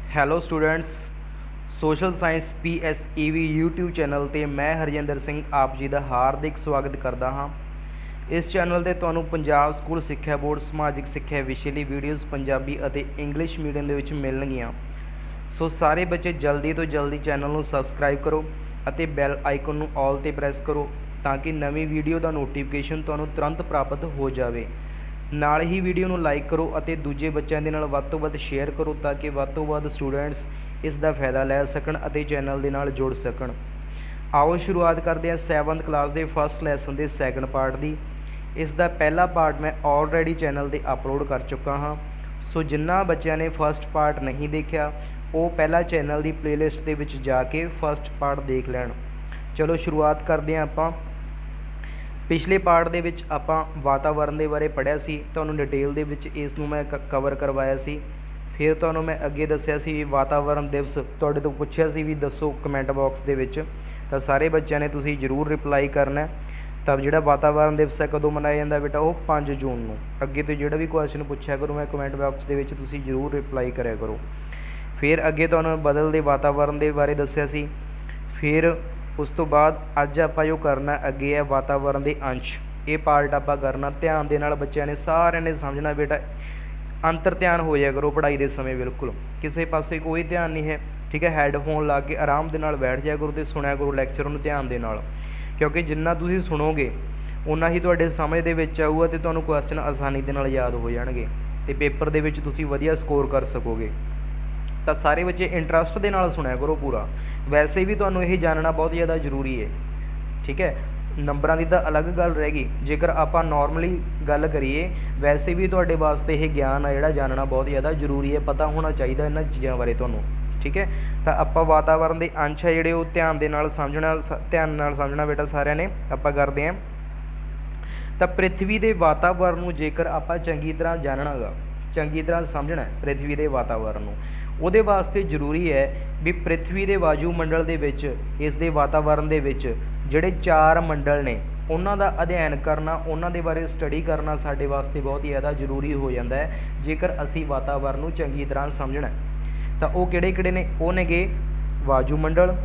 Hello students, social science PSEV YouTube channel ਤੇ ਮੈਂ ਹਰਜਿੰਦਰ ਸਿੰਘ ਆਪ ਜੀ ਦਾ ਹਾਰਦਿਕ ਸਵਾਗਤ ਕਰਦਾ ਹਾਂ। ਇਸ ਚੈਨਲ ਤੇ ਤੁਹਾਨੂੰ ਪੰਜਾਬ ਸਕੂਲ ਸਿੱਖਿਆ ਬੋਰਡ ਸਮਾਜਿਕ ਸਿੱਖਿਆ ਵਿਸ਼ੇ ਲਈ ਵੀਡੀਓਜ਼ ਪੰਜਾਬੀ ਅਤੇ ਇੰਗਲਿਸ਼ ਮੀਡੀਅਮ ਦੇ ਵਿੱਚ ਮਿਲਣਗੀਆਂ। ਸੋ ਸਾਰੇ ਬੱਚੇ ਜਲਦੀ ਤੋਂ ਜਲਦੀ ਚੈਨਲ ਨੂੰ ਸਬਸਕ੍ਰਾਈਬ ਕਰੋ ਅਤੇ ਬੈਲ ਆਈਕਨ ਨੂੰ ਆਲ ਤੇ ਪ੍ਰੈਸ ਕਰੋ ਤਾਂ ਕਿ ਨਵੀਂ ਵੀਡੀਓ ਦਾ ਨੋਟੀਫਿਕੇਸ਼ਨ ਤੁਹਾਨੂੰ ਤੁਰੰਤ ਪ੍ਰਾਪਤ ਹੋ ਜਾਵੇ। ਨਾਲ ਹੀ ਵੀਡੀਓ ਨੂੰ ਲਾਈਕ ਕਰੋ ਅਤੇ ਦੂਜੇ ਬੱਚਿਆਂ ਦੇ ਨਾਲ ਵੱਧ ਤੋਂ ਵੱਧ ਸ਼ੇਅਰ ਕਰੋ ਤਾਂ ਕਿ ਵੱਧ ਤੋਂ ਵੱਧ ਸਟੂਡੈਂਟਸ ਇਸ ਦਾ ਫਾਇਦਾ ਲੈ ਸਕਣ ਅਤੇ ਚੈਨਲ ਦੇ ਨਾਲ ਜੁੜ ਸਕਣ। ਆਓ ਸ਼ੁਰੂਆਤ ਕਰਦੇ ਹਾਂ 7th ਕਲਾਸ ਦੇ ਫਸਟ ਲੈਸਨ ਦੇ ਸੈਕੰਡ ਪਾਰਟ ਦੀ। ਇਸ ਦਾ ਪਹਿਲਾ ਪਾਰਟ ਮੈਂ ਆਲਰੇਡੀ ਚੈਨਲ ਤੇ ਅਪਲੋਡ ਕਰ ਚੁੱਕਾ ਹਾਂ। ਸੋ ਜਿਨ੍ਹਾਂ ਬੱਚਿਆਂ ਨੇ ਫਸਟ ਪਾਰਟ ਨਹੀਂ ਦੇਖਿਆ ਉਹ ਪਹਿਲਾਂ ਚੈਨਲ ਦੀ ਪਲੇਲਿਸਟ ਦੇ ਵਿੱਚ ਜਾ ਕੇ ਫਸਟ ਪਾਰਟ ਦੇਖ ਲੈਣ। ਚਲੋ ਸ਼ੁਰੂਆਤ ਕਰਦੇ ਹਾਂ ਆਪਾਂ। ਪਿਛਲੇ ਪਾਰਟ ਦੇ ਵਿੱਚ ਆਪਾਂ ਵਾਤਾਵਰਨ ਦੇ ਬਾਰੇ ਪੜ੍ਹਿਆ ਸੀ, ਤੁਹਾਨੂੰ ਡਿਟੇਲ ਦੇ ਵਿੱਚ ਇਸ ਨੂੰ ਮੈਂ ਕਵਰ ਕਰਵਾਇਆ ਸੀ। ਫਿਰ ਤੁਹਾਨੂੰ ਮੈਂ ਅੱਗੇ ਦੱਸਿਆ ਸੀ ਵੀ ਵਾਤਾਵਰਨ ਦਿਵਸ ਤੁਹਾਡੇ ਤੋਂ ਪੁੱਛਿਆ ਸੀ ਵੀ ਦੱਸੋ ਕਮੈਂਟ ਬਾਕਸ ਦੇ ਵਿੱਚ, ਤਾਂ ਸਾਰੇ ਬੱਚਿਆਂ ਨੇ ਤੁਸੀਂ ਜ਼ਰੂਰ ਰਿਪਲਾਈ ਕਰਨਾ। ਤਾਂ ਜਿਹੜਾ ਵਾਤਾਵਰਨ ਦਿਵਸ ਹੈ ਕਦੋਂ ਮਨਾਇਆ ਜਾਂਦਾ ਬੇਟਾ, ਉਹ 5 ਜੂਨ ਨੂੰ। ਅੱਗੇ ਤੋਂ ਜਿਹੜਾ ਵੀ ਕੁਐਸਚਨ ਪੁੱਛਿਆ ਕਰੋ ਮੈਂ ਕਮੈਂਟ ਬਾਕਸ ਦੇ ਵਿੱਚ ਤੁਸੀਂ ਜ਼ਰੂਰ ਰਿਪਲਾਈ ਕਰਿਆ ਕਰੋ। ਫਿਰ ਅੱਗੇ ਤੁਹਾਨੂੰ ਬਦਲਦੇ ਵਾਤਾਵਰਨ ਦੇ ਬਾਰੇ ਦੱਸਿਆ ਸੀ। ਫਿਰ ਉਸ ਤੋਂ ਬਾਅਦ ਅੱਜ ਆਪਾਂ ਜੋ ਕਰਨਾ ਅੱਗੇ ਹੈ ਵਾਤਾਵਰਨ ਦੇ ਅੰਸ਼। ਇਹ ਪਾਰਟ ਆਪਾਂ ਕਰਨਾ ਧਿਆਨ ਦੇ ਨਾਲ, ਬੱਚਿਆਂ ਨੇ ਸਾਰਿਆਂ ਨੇ ਸਮਝਣਾ ਬੇਟਾ। ਅੰਤਰ ਧਿਆਨ ਹੋ ਜਾਇਆ ਕਰੋ ਪੜ੍ਹਾਈ ਦੇ ਸਮੇਂ, ਬਿਲਕੁਲ ਕਿਸੇ ਪਾਸੇ ਕੋਈ ਧਿਆਨ ਨਹੀਂ ਹੈ, ਠੀਕ ਹੈ। ਹੈੱਡਫੋਨ ਲਾ ਕੇ ਆਰਾਮ ਦੇ ਨਾਲ ਬੈਠ ਜਾਇਆ ਕਰੋ ਅਤੇ ਸੁਣਿਆ ਕਰੋ ਲੈਕਚਰ ਨੂੰ ਧਿਆਨ ਦੇ ਨਾਲ, ਕਿਉਂਕਿ ਜਿੰਨਾ ਤੁਸੀਂ ਸੁਣੋਗੇ ਓਨਾ ਹੀ ਤੁਹਾਡੇ ਸਮਝ ਦੇ ਵਿੱਚ ਆਊਗਾ ਅਤੇ ਤੁਹਾਨੂੰ ਕੁਐਸਚਨ ਆਸਾਨੀ ਦੇ ਨਾਲ ਯਾਦ ਹੋ ਜਾਣਗੇ ਅਤੇ ਪੇਪਰ ਦੇ ਵਿੱਚ ਤੁਸੀਂ ਵਧੀਆ ਸਕੋਰ ਕਰ ਸਕੋਗੇ। ਤਾਂ ਸਾਰੇ ਬੱਚੇ ਇੰਟਰਸਟ ਦੇ ਨਾਲ ਸੁਣਿਆ ਕਰੋ ਪੂਰਾ। ਵੈਸੇ ਵੀ ਤੁਹਾਨੂੰ ਇਹ ਜਾਣਨਾ ਬਹੁਤ ਜ਼ਿਆਦਾ ਜ਼ਰੂਰੀ ਹੈ, ਠੀਕ ਹੈ। ਨੰਬਰਾਂ ਦੀ ਤਾਂ ਅਲੱਗ ਗੱਲ ਰਹਿ ਗਈ, ਜੇਕਰ ਆਪਾਂ ਨੋਰਮਲੀ ਗੱਲ ਕਰੀਏ ਵੈਸੇ ਵੀ ਤੁਹਾਡੇ ਵਾਸਤੇ ਇਹ ਗਿਆਨ ਆ ਜਿਹੜਾ ਜਾਣਨਾ ਬਹੁਤ ਜ਼ਿਆਦਾ ਜ਼ਰੂਰੀ ਹੈ, ਪਤਾ ਹੋਣਾ ਚਾਹੀਦਾ ਇਹਨਾਂ ਚੀਜ਼ਾਂ ਬਾਰੇ ਤੁਹਾਨੂੰ, ਠੀਕ ਹੈ। ਤਾਂ ਆਪਾਂ ਵਾਤਾਵਰਨ ਦੇ ਅੰਸ਼ ਹੈ ਜਿਹੜੇ ਉਹ ਧਿਆਨ ਦੇ ਨਾਲ ਸਮਝਣਾ ਬੇਟਾ ਸਾਰਿਆਂ ਨੇ। ਆਪਾਂ ਕਰਦੇ ਹਾਂ ਤਾਂ ਪ੍ਰਿਥਵੀ ਦੇ ਵਾਤਾਵਰਨ ਨੂੰ ਜੇਕਰ ਆਪਾਂ ਚੰਗੀ ਤਰ੍ਹਾਂ ਜਾਣਨਾ ਗਾ, ਚੰਗੀ ਤਰ੍ਹਾਂ ਸਮਝਣਾ ਪ੍ਰਿਥਵੀ ਦੇ ਵਾਤਾਵਰਨ ਨੂੰ, ਉਹਦੇ ਵਾਸਤੇ ਜ਼ਰੂਰੀ ਹੈ ਵੀ ਪ੍ਰਿਥਵੀ ਦੇ ਵਾਯੂਮੰਡਲ ਦੇ ਵਿੱਚ, ਇਸ ਦੇ ਵਾਤਾਵਰਨ ਦੇ ਵਿੱਚ ਜਿਹੜੇ 4 ਮੰਡਲ ਨੇ ਉਹਨਾਂ ਦਾ ਅਧਿਐਨ ਕਰਨਾ, ਉਹਨਾਂ ਦੇ ਬਾਰੇ ਸਟੱਡੀ ਕਰਨਾ ਸਾਡੇ ਵਾਸਤੇ ਬਹੁਤ ਹੀ ਜ਼ਿਆਦਾ ਜ਼ਰੂਰੀ ਹੋ ਜਾਂਦਾ ਹੈ ਜੇਕਰ ਅਸੀਂ ਵਾਤਾਵਰਨ ਨੂੰ ਚੰਗੀ ਤਰ੍ਹਾਂ ਸਮਝਣਾ। ਤਾਂ ਉਹ ਕਿਹੜੇ ਕਿਹੜੇ ਨੇ? ਉਹ ਨੇਗੇ ਵਾਯੂਮੰਡਲ,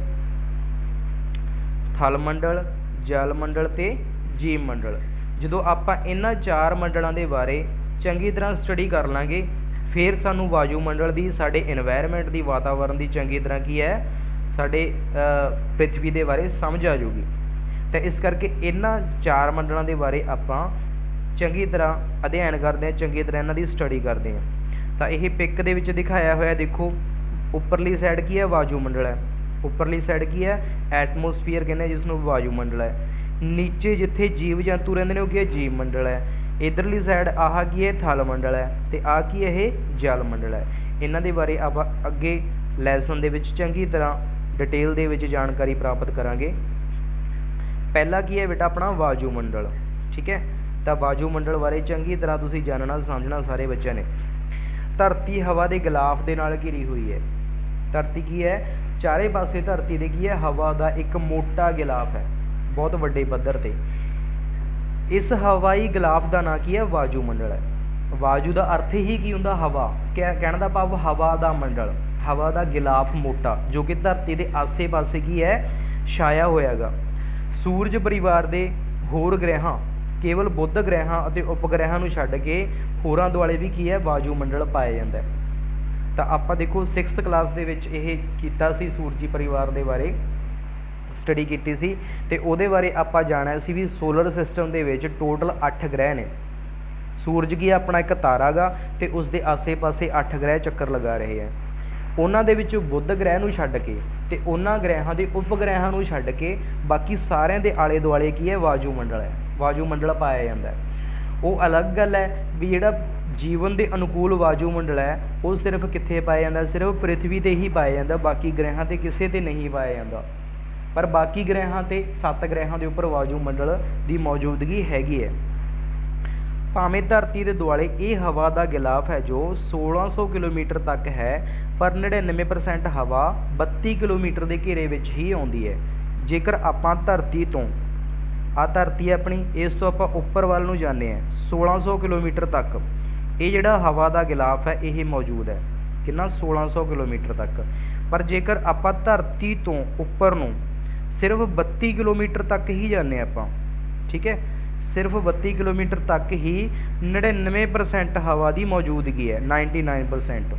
ਥਲ ਮੰਡਲ, ਜਲ ਮੰਡਲ ਅਤੇ ਜੀਵ ਮੰਡਲ। ਜਦੋਂ ਆਪਾਂ ਇਹਨਾਂ 4 ਮੰਡਲਾਂ ਦੇ ਬਾਰੇ ਚੰਗੀ ਤਰ੍ਹਾਂ ਸਟੱਡੀ ਕਰ ਲਾਂਗੇ ਫਿਰ ਸਾਨੂੰ ਵਾਯੂਮੰਡਲ ਦੀ, ਸਾਡੇ ਇਨਵਾਇਰਮੈਂਟ ਦੀ, ਵਾਤਾਵਰਨ ਦੀ ਚੰਗੀ ਤਰ੍ਹਾਂ ਕੀ ਹੈ ਸਾਡੇ ਪ੍ਰਿਥਵੀ ਦੇ ਬਾਰੇ ਸਮਝ ਆ ਜਾਊਗੀ। ਤਾਂ ਇਸ ਕਰਕੇ ਇਹਨਾਂ 4 ਮੰਡਲਾਂ ਦੇ ਬਾਰੇ ਆਪਾਂ ਚੰਗੀ ਤਰ੍ਹਾਂ ਅਧਿਐਨ ਕਰਦੇ ਹਾਂ, ਚੰਗੀ ਤਰ੍ਹਾਂ ਇਹਨਾਂ ਦੀ ਸਟੱਡੀ ਕਰਦੇ ਹਾਂ। ਤਾਂ ਇਹ ਪਿਕ ਦੇ ਵਿੱਚ ਦਿਖਾਇਆ ਹੋਇਆ ਦੇਖੋ, ਉੱਪਰਲੀ ਸਾਈਡ ਕੀ ਹੈ? ਵਾਯੂਮੰਡਲ ਹੈ। ਉੱਪਰਲੀ ਸਾਈਡ ਕੀ ਹੈ? ਐਟਮੋਸਫੀਅਰ ਕਹਿੰਦੇ ਜਿਸ ਨੂੰ ਵਾਯੂਮੰਡਲ ਹੈ। ਨੀਚੇ ਜਿੱਥੇ ਜੀਵ ਜੰਤੂ ਰਹਿੰਦੇ ਨੇ ਉਹ ਕੀ ਹੈ? ਜੀਵ ਮੰਡਲ ਹੈ। ਇੱਧਰਲੀ ਸਾਈਡ ਆਹ ਕੀ ਹੈ? ਥਲ ਮੰਡਲ ਹੈ ਅਤੇ ਆਹ ਕੀ ਹੈ? ਇਹ ਜਲ ਮੰਡਲ ਹੈ। ਇਹਨਾਂ ਦੇ ਬਾਰੇ ਆਪਾਂ ਅੱਗੇ ਲੈਸਨ ਦੇ ਵਿੱਚ ਚੰਗੀ ਤਰ੍ਹਾਂ ਡਿਟੇਲ ਦੇ ਵਿੱਚ ਜਾਣਕਾਰੀ ਪ੍ਰਾਪਤ ਕਰਾਂਗੇ। ਪਹਿਲਾ ਕੀ ਹੈ ਬੇਟਾ? ਆਪਣਾ ਵਾਯੂਮੰਡਲ, ਠੀਕ ਹੈ। ਤਾਂ ਵਾਯੂਮੰਡਲ ਬਾਰੇ ਚੰਗੀ ਤਰ੍ਹਾਂ ਤੁਸੀਂ ਜਾਣਨਾ ਸਮਝਣਾ ਸਾਰੇ ਬੱਚਿਆਂ ਨੇ। ਧਰਤੀ ਹਵਾ ਦੇ ਗਿਲਾਫ ਦੇ ਨਾਲ ਘਿਰੀ ਹੋਈ ਹੈ। ਧਰਤੀ ਕੀ ਹੈ? ਚਾਰੇ ਪਾਸੇ ਧਰਤੀ ਦੇ ਕੀ ਹੈ? ਹਵਾ ਦਾ ਇੱਕ ਮੋਟਾ ਗਿਲਾਫ ਹੈ, ਬਹੁਤ ਵੱਡੇ ਪੱਧਰ 'ਤੇ। ਇਸ ਹਵਾਈ ਗਿਲਾਫ ਦਾ ਨਾਂ ਕੀ ਹੈ? ਵਾਯੂਮੰਡਲ ਹੈ। ਵਾਯੂ ਦਾ ਅਰਥ ਹੀ ਕੀ ਹੁੰਦਾ? ਹਵਾ। ਕਹਿਣ ਦਾ ਭਾਵ ਹਵਾ ਦਾ ਮੰਡਲ, ਹਵਾ ਦਾ ਗਿਲਾਫ ਮੋਟਾ, ਜੋ ਕਿ ਧਰਤੀ ਦੇ ਆਸੇ ਪਾਸੇ ਕੀ ਹੈ? ਛਾਇਆ ਹੋਇਆ ਗਾ। ਸੂਰਜ ਪਰਿਵਾਰ ਦੇ ਹੋਰ ਗ੍ਰਹਿਆਂ, ਕੇਵਲ ਬੁੱਧ ਗ੍ਰਹਿਆਂ ਅਤੇ ਉਪਗ੍ਰਹਿਆਂ ਨੂੰ ਛੱਡ ਕੇ ਹੋਰਾਂ ਦੁਆਲੇ ਵੀ ਕੀ ਹੈ? ਵਾਯੂਮੰਡਲ ਪਾਇਆ ਜਾਂਦਾ। ਤਾਂ ਆਪਾਂ ਦੇਖੋ 6th ਕਲਾਸ ਦੇ ਵਿੱਚ ਇਹ ਕੀਤਾ ਸੀ, ਸੂਰਜੀ ਪਰਿਵਾਰ ਦੇ ਬਾਰੇ ਸਟੱਡੀ ਕੀਤੀ ਸੀ ਅਤੇ ਉਹਦੇ ਬਾਰੇ ਆਪਾਂ ਜਾਣਿਆ ਸੀ ਵੀ ਸੋਲਰ ਸਿਸਟਮ ਦੇ ਵਿੱਚ ਟੋਟਲ 8 ਗ੍ਰਹਿ ਨੇ। ਸੂਰਜ ਕੀ ਆਪਣਾ ਇੱਕ ਤਾਰਾ ਗਾ ਅਤੇ ਉਸ ਦੇ ਆਸੇ ਪਾਸੇ 8 ਗ੍ਰਹਿ ਚੱਕਰ ਲਗਾ ਰਹੇ ਹੈ। ਉਹਨਾਂ ਦੇ ਵਿੱਚ ਬੁੱਧ ਗ੍ਰਹਿ ਨੂੰ ਛੱਡ ਕੇ ਅਤੇ ਉਹਨਾਂ ਗ੍ਰਹਿਆਂ ਦੇ ਉਪਗ੍ਰਹਿਆਂ ਨੂੰ ਛੱਡ ਕੇ ਬਾਕੀ ਸਾਰਿਆਂ ਦੇ ਆਲੇ ਦੁਆਲੇ ਕੀ ਹੈ? ਵਾਯੂਮੰਡਲ ਹੈ। ਵਾਯੂਮੰਡਲ ਪਾਇਆ ਜਾਂਦਾ। ਉਹ ਅਲੱਗ ਗੱਲ ਹੈ ਵੀ ਜਿਹੜਾ ਜੀਵਨ ਦੇ ਅਨੁਕੂਲ ਵਾਯੂਮੰਡਲ ਹੈ ਉਹ ਸਿਰਫ ਕਿੱਥੇ ਪਾਇਆ ਜਾਂਦਾ? ਸਿਰਫ ਪ੍ਰਿਥਵੀ 'ਤੇ ਹੀ ਪਾਇਆ ਜਾਂਦਾ, ਬਾਕੀ ਗ੍ਰਹਿਆਂ 'ਤੇ ਕਿਸੇ 'ਤੇ ਨਹੀਂ ਪਾਇਆ ਜਾਂਦਾ। ਪਰ ਬਾਕੀ ਗ੍ਰਹਿਆਂ 'ਤੇ 7 ਗ੍ਰਹਿਆਂ ਦੇ ਉੱਪਰ ਵਾਯੂਮੰਡਲ ਦੀ ਮੌਜੂਦਗੀ ਹੈਗੀ ਹੈ। ਭਾਵੇਂ ਧਰਤੀ ਦੇ ਦੁਆਲੇ ਇਹ ਹਵਾ ਦਾ ਗਿਲਾਫ ਹੈ ਜੋ 1600 ਕਿਲੋਮੀਟਰ ਤੱਕ ਹੈ, ਪਰ 99% ਹਵਾ 32 ਕਿਲੋਮੀਟਰ ਦੇ ਘੇਰੇ ਵਿੱਚ ਹੀ ਆਉਂਦੀ ਹੈ। ਜੇਕਰ ਆਪਾਂ ਧਰਤੀ ਤੋਂ, ਆਹ ਧਰਤੀ ਆਪਣੀ, ਇਸ ਤੋਂ ਆਪਾਂ ਉੱਪਰ ਵੱਲ ਨੂੰ ਜਾਂਦੇ ਹਾਂ 1600 ਕਿਲੋਮੀਟਰ ਤੱਕ, ਇਹ ਜਿਹੜਾ ਹਵਾ ਦਾ ਗਿਲਾਫ ਹੈ ਇਹ ਮੌਜੂਦ ਹੈ। कितना 1600 किलोमीटर तक। पर जेकर आपां धरती तो उपर नूं सिर्फ 32 किलोमीटर तक ही जाने आपां, ठीक है, सिर्फ 32 किलोमीटर तक ही 99% हवा की मौजूदगी है, 99%,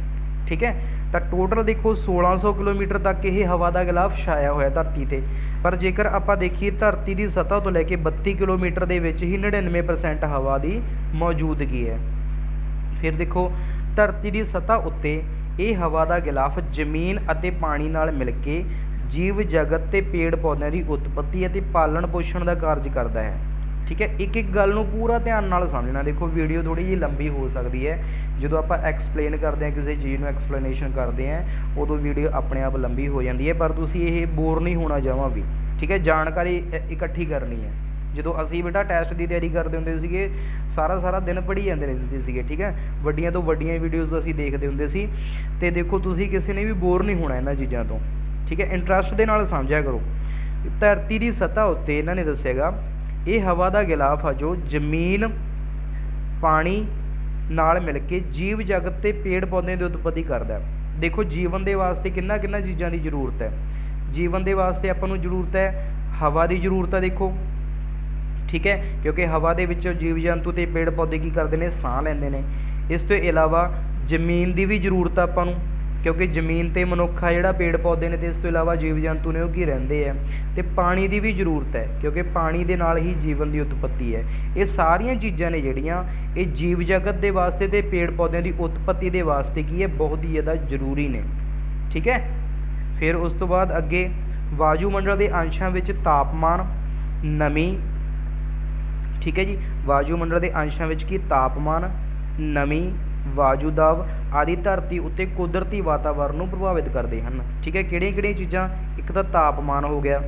ठीक है। तो टोटल देखो 1600 किलोमीटर तक ही हवा का गिलाफ छाया हुआ धरती ते। पर जेकर आपां देखिए धरती की सतह तो लैके 32 किलोमीटर के विच ही 99% हवा की मौजूदगी है। फिर देखो धरती की सतह उत्ते ये हवा का गिलाफ जमीन अते पानी नाल मिल के जीव जगत ते पेड़ पौधों की उत्पत्ति अते पालन पोषण का कार्य करता है, ठीक है। एक एक गल नूं पूरा ध्यान नाल समझना। देखो वीडियो थोड़ी जी लंबी हो सकती है, जो आप एक्सप्लेन करते हैं किसी चीज़ में एक्सप्लेनेशन करते हैं उदों वीडियो अपने आप लंबी हो जाती है, पर तुसीं ये बोर नहीं होना जमां भी, ठीक है। जानकारी इकट्ठी करनी है। जो असी बेटा टैसट की तैयारी करते होंगे सीगे, सारा सारा दिन पढ़ी जाते रहते सीगे, ठीक है। वड्डियां तो वड्डियां वीडियोज़ असी देखते होंगे सी। ते देखो तुसीं किसी ने भी बोर नहीं होना इन्हां चीज़ों तो, ठीक है। इंटरस्ट के नाल समझिया करो। धरती की सतह उत्ते इन्हां ने दस्सिआगा ये हवा का गिलाफ आ जो जमीन पानी नाल मिल के जीव जगत के पेड़ पौधों की उत्पत्ति करता है। देखो जीवन के वास्ते किन्ना किन्ना चीज़ों की जरूरत है। जीवन के वास्ते आपां नूं जरूरत है हवा की जरूरत है, देखो, ठीक है, क्योंकि हवा के विच जीव जंतु ते पेड़ पौधे की करते हैं, साह लेंदे ने। इस तो इलावा जमीन की भी जरूरत आपां नूं, क्योंकि जमीन ते मनुख आ जिहड़ा पेड़ पौधे ने, ते इस तो इलावा जीव जंतु ने वो रहिंदे है। ते पानी की भी जरूरत है, क्योंकि पानी दे नाल ही जीवन की उत्पत्ति है। ये सारियां चीज़ां ने जिहड़ियां ये जीव जगत के वास्ते ते पेड़ पौधों की उत्पत्ति के वास्ते की है बहुत ही ज़्यादा जरूरी ने, ठीक है। फिर उस तो बाद अगे वायुमंडल के अंशां विच तापमान नमी, ठीक है जी, वायुमंडल के अंशां विच की तापमान नमी वायु दाब आदि धरती उत्ते कुदरती वातावरण को प्रभावित करते हैं, ठीक है। किहड़ियां चीज़ां, एक तो तापमान हो गया,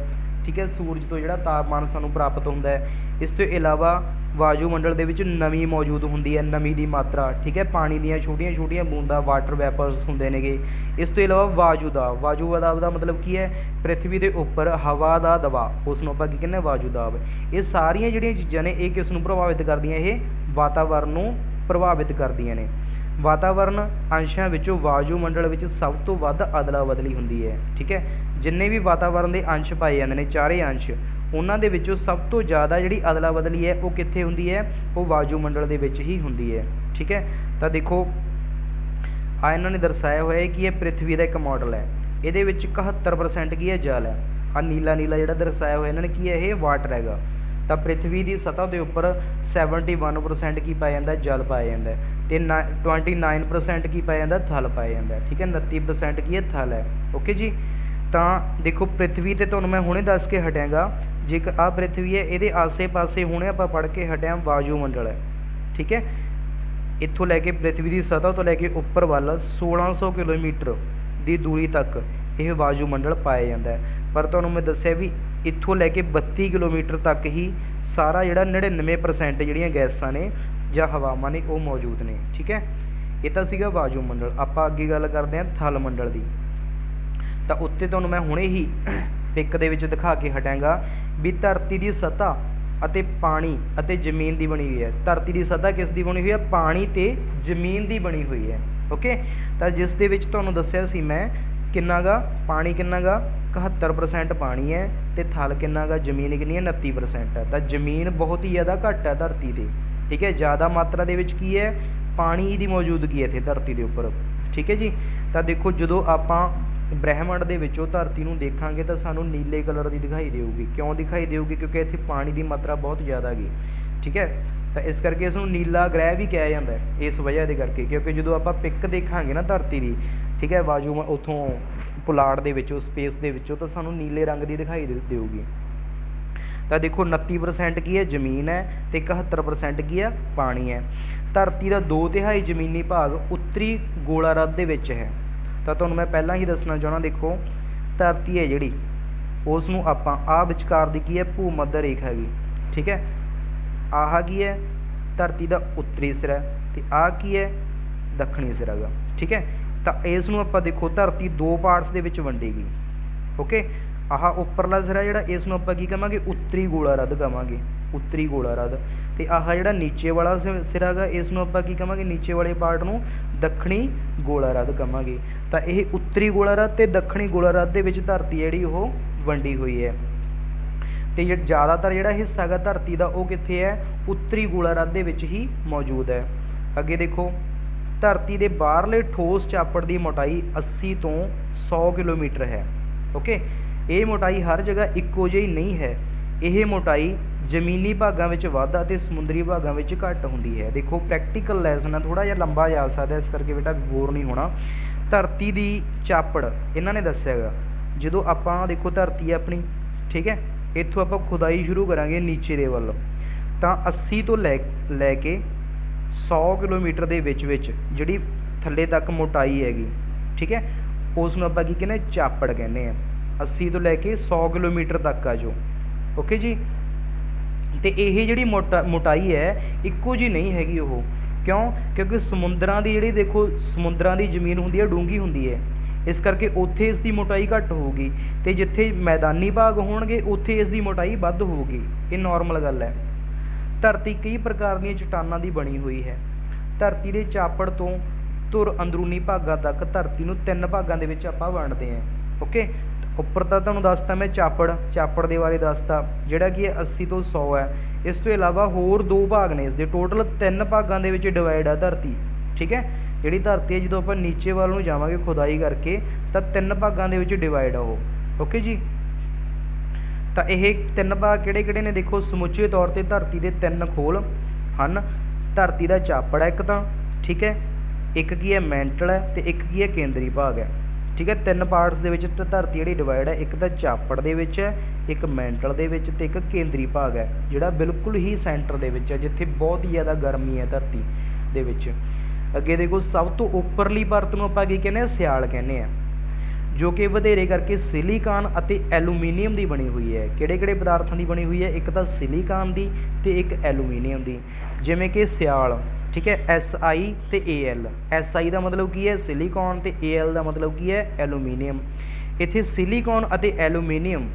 ठीक है, सूरज तो जिहड़ा तापमान सानूं प्राप्त होंदा है। इस तो इलावा वायुमंडल दे विच नमी मौजूद होंदी है, नमी की मात्रा, ठीक है, पानी दीयां छोटियां छोटियां बूंदां वाटर वैपर्स होंदे नेगे। इस तो इलावा वायु दाब का मतलब की है पृथ्वी के उपर हवा का दबाव, उसनूं आपां की कहने वायु दाब। ये सारियां जिहड़ियां चीज़ां ने ये किस नूं प्रभावित करदियां, ये वातावरण नूं प्रभावित करदियां ने। वातावरण अंशां विचों वायुमंडल विच सब तो वध अदला बदली हुंदी है, ठीक है। जिन्ने भी वातावरण के अंश पाए जाते हैं, चारे अंश, उन्हां दे विचों सब तो ज़्यादा जिहड़ी अदला बदली है वो कित्थे हुंदी है, वो वायुमंडल के विच ही हुंदी है, ठीक है। तो देखो आ इन्हों ने दर्शाया हुआ है कि यह पृथ्वी का एक मॉडल है, ये 71% की है जल है। आ नीला नीला जो दर्शाया हुआ इन्होंने की है, ये वाटर हैगा। तो पृथ्वी की सतह के उपर 71% की पाया जाता है, जल पाया जाता है। तो 29% की पाया जाता, थल पाया जाता है, ठीक है। 29% की है थल है, ओके जी। तो देखो पृथ्वी ते तुहानूं मैं हुणे दस के हटियागा, जेकर आ पृथ्वी है ये आसे पासे हुणे आपां पढ़ के हटिया वायुमंडल है, ठीक है। इत्थों लैके पृथ्वी की सतह तो लैके उपर वाल 1600 किलोमीटर की दूरी तक यह वायुमंडल पाया जाता है। पर तुहानूं मैं दस्सिया भी इत्थों लैके 32 किलोमीटर तक ही सारा जिहड़ा 99% जिहड़ियां गैसां ने जां हवावां ने वो मौजूद ने, ठीक है। ये तो सीगा वायुमंडल। आपां अगे गल करते हैं थल मंडल की। तो उत्ते तुहानूं मैं हुणे ही पिक दे विच दिखा के हटांगा भी धरती की सतह अते पानी अते जमीन की बनी हुई है। धरती की सतह किस दी बनी हुई है, पानी ते जमीन की बनी हुई है, ओके। तो जिस दे विच तुहानूं दस्सिया सी मैं किन्ना गा पानी, किन्ना गा 71% पानी है, तो थल किन्ना गा जमीन कितनी है 29% है। तो जमीन बहुत ही ज़्यादा घट है धरती ते, ठीक है। ज़्यादा मात्रा दे विच की है पानी की मौजूदगी है इत्थे धरती के उपर, ठीक है जी। तो देखो जो आपां ब्रह्मंड दे विचों धरती नूं देखांगे तो सानूं नीले कलर की दिखाई देगी। क्यों दिखाई देगी, क्योंकि इत्थे पानी की मात्रा बहुत ज़्यादा है, ठीक है। तो इस करके इसनूं नीला ग्रह भी कहा जाता है इस वजह के करके, क्योंकि जो आपां पिक देखांगे ना धरती की, ठीक है, वायु उतों पुलाड़ दे विचों स्पेस दे विचों, तो सानूं नीले रंग की दिखाई देगी। तो देखो 29% की है जमीन है, तो 71% की है पानी है। धरती का 2/3 जमीनी भाग उत्तरी गोलार्ध दे विच है। तो तुहानूं मैं पहला ही दसना चाहना, देखो धरती है जिहड़ी उसनूं आपां आ विचकार दी की है भूमध्य रेखा हैगी, ठीक है। आह की है धरती का उत्तरी सिरा, तो आ की है दक्षिणी सिरा गा, ठीक है। तो इसनूं आपां देखो धरती 2 पार्ट्स दे विच वंडेगी, ओके। आह उपरला सिरा जिहड़ा इसनूं आपां की कहांगे उत्तरी गोलार्ध कहांगे, उत्तरी गोलार्ध। तो आह जिहड़ा नीचे वाला सिरा गा इसनूं आपां की कहांगे, नीचे वाले पार्ट नूं दक्षिणी गोलार्ध कहांगे। तो यह उत्तरी गोलार्ध ते दक्षिणी गोलार्ध दे विच धरती जिहड़ी ओह वंडी हुई है। तो ज़्यादातर जिहड़ा हिस्सा है धरती का वो कित्थे है, उत्तरी गोलार्ध दे विच ही मौजूद है। अगे देखो, धरती के बाहरले ठोस चापड़ की मोटाई 80 तो 100 किलोमीटर है। ओके, ये मोटाई हर जगह इक्को जी नहीं है। यह मोटाई जमीनी भागों में वाधा तो समुद्री भागों में घट होंदी है। देखो प्रैक्टिकल लैसन है, थोड़ा जिहा लंबा जा सकता है, इस करके बेटा बोर नहीं होना। धरती की चापड़ इन्होंने दस्सिया जो आपां देखो धरती है अपनी, ठीक है, इत्थों आपां खुदाई शुरू करांगे नीचे दे वल, तां 80 तो लैके 100 किलोमीटर के विच जिहड़ी थल्ले तक मोटाई हैगी, ठीक है, उसनूं आपां की कहने चापड़ कहने हैं। 80 तो लैके 100 किलोमीटर तक आ जो। ओके जी, तो यह जिहड़ी मोटाई है इक्को जी नहीं हैगी ओह, क्यों? क्योंकि समुद्रां दी जिहड़ी देखो समुद्रां दी जमीन हुंदी है डूंगी हुंदी है, इस करके उत्थे इसकी मोटाई घट होगी, तो जिथे मैदानी भाग होणगे उत्थे इसकी मोटाई वध होगी। ये नॉर्मल गल है। धरती कई प्रकार दी चट्टानां दी बनी हुई है। धरती के चापड़ तो धुर अंदरूनी भागां तक धरती नूं 3 भागां दे विच आपां वंडदे हैं। ओके, उपर तो तुहानूं दसता मैं चापड़ दे बारे दसता, जिहड़ा कि 80 तो 100 है। इस तो इलावा होर 2 भाग ने, इसके टोटल 3 भागां दे विच डिवाइड है धरती, ठीक है। जिहड़ी धरती है जो आप नीचे वाल नूं जावांगे खुदाई करके तो 3 भागां दे विच डिवाइड है वो। ओके जी, तो यह 3 भाग किहड़े-किहड़े ने देखो, समुचे तौर पर धरती के 3 खोल हैं। धरती का चापड़ है एक तो, ठीक है, एक की है मैंटल है, तो एक की है केंद्री भाग है, ठीक है। 3 पार्ट्स दे विच धरती जिहड़ी डिवाइड है, एक तो चापड़ दे विच है, एक मैंटल दे विच ते एक केंद्री भाग है, जिहड़ा बिल्कुल ही सेंटर दे विच है, जिथे बहुत ही ज़्यादा गर्मी है धरती दे विच। अगे देखो, सब तो उपरली परत नूं आपां की कहने सियाल कहने हैं, जो कि वधेरे करके सिलिकॉन अते एलूमीनीयम की बनी हुई है। किहड़े-किहड़े पदार्थों की बनी हुई है, एक तो सिलिकॉन की ते एक एलूमीनीयम की। जिवें कि सियाल, ठीक है, SI ते AL। SI का मतलब की है सिलिकॉन, तो AL का मतलब की है एलूमीनीयम। इत्थे सिलिकॉन अते एलूमीनीयम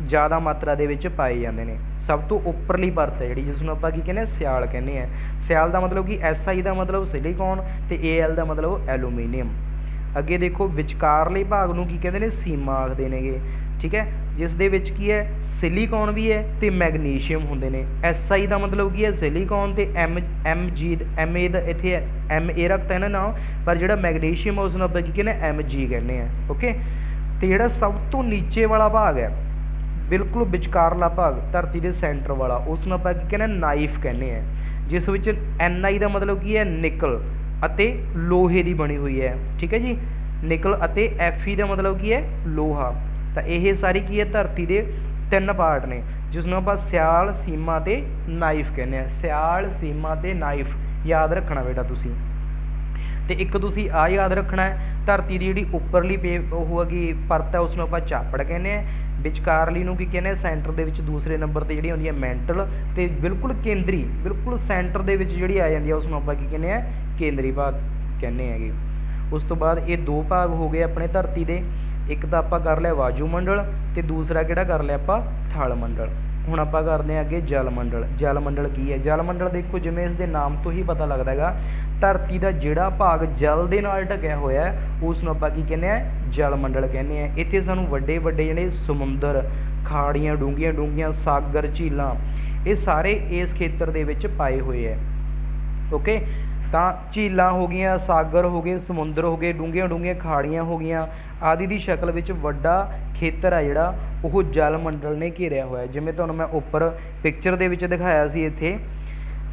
ज़्यादा मात्रा दे विच पाए जाते हैं। सब तो उपरली परत है जी, जिसनूं आपां की कहने सियाल कहने हैं। सियाल का मतलब कि SI का मतलब सिलिकॉन, तो AL का मतलब एलूमीनीयम। अगे देखो, विचकारले भाग नूं की कहते हैं सीमा आखदे नेगे, ठीक है, जिस दे विच की है सिलिकॉन भी है तो मैगनीशियम होंदे ने। SI का मतलब की है सिलिकॉन, तो MA इत्थे MA रखता है ना नाम, पर जिहड़ा मैगनीशियम है उसनूं आपां की कहने MG कहने हैं। ओके, तो जिहड़ा सब तो नीचे वाला भाग है, बिल्कुल विचकारला भाग धरती के सेंटर वाला, उसनूं आपां की कहने नाइफ कहने हैं, जिस विच NI का मतलब की है निकल अते लोहे की बनी हुई है, ठीक है जी। निकल अते FE का मतलब की है लोहा। तो यह सारी की है धरती के 3 पार्ट ने, जिसनों आप सियाल, सीमा ते नाइफ कहने हैं। सियाल, सीमा ते नाइफ याद रखना बेटा तुसी। तो एक तुसी आ याद रखना है, धरती की जी उपरली होगी परत है उसनों आप चापड़ कहने हैं, विचकारली नूं की कहने सेंटर दे विच दूसरे नंबर पर जी होंदी है मैंटल, तो बिल्कुल केंद्री बिल्कुल सेंटर दे विच जिहड़ी आ जाती है उसनों आप की कहने केंद्री भाग कहने हैं। उस तो बाद ये 2 भाग हो गए अपने धरती के, एक तो आप कर लिया वायुमंडल, तो दूसरा किहड़ा कर लिया आप थल मंडल। हुण आपां करदे हां अगे जलमंडल। जलमंडल की है? जलमंडल देखो जिवें इसके नाम तो ही पता लगदा हैगा, धरती का जिहड़ा भाग जल दे नाल ढकिया होया है उसनूं आपां की कहने आ जलमंडल कहने आ। इत्थे सानूं वड्डे वड्डे जिहड़े समुंदर, खाड़ियां डूंघियां डूंघियां, सागर, झीलां, ये सारे इस खेत्र दे विच पाए हुए है। ओके, तो झीलां हो गई, सागर हो गए, समुंदर हो गए, डूंघियां डूंघियां खाड़ियां हो गई आदि की शक्ल विच वड्डा खेतर है जिहड़ा वो जलमंडल ने घेरिया होया। जिवें तुहानूं मैं उपर पिक्चर दे विच दिखाया सी इत्थे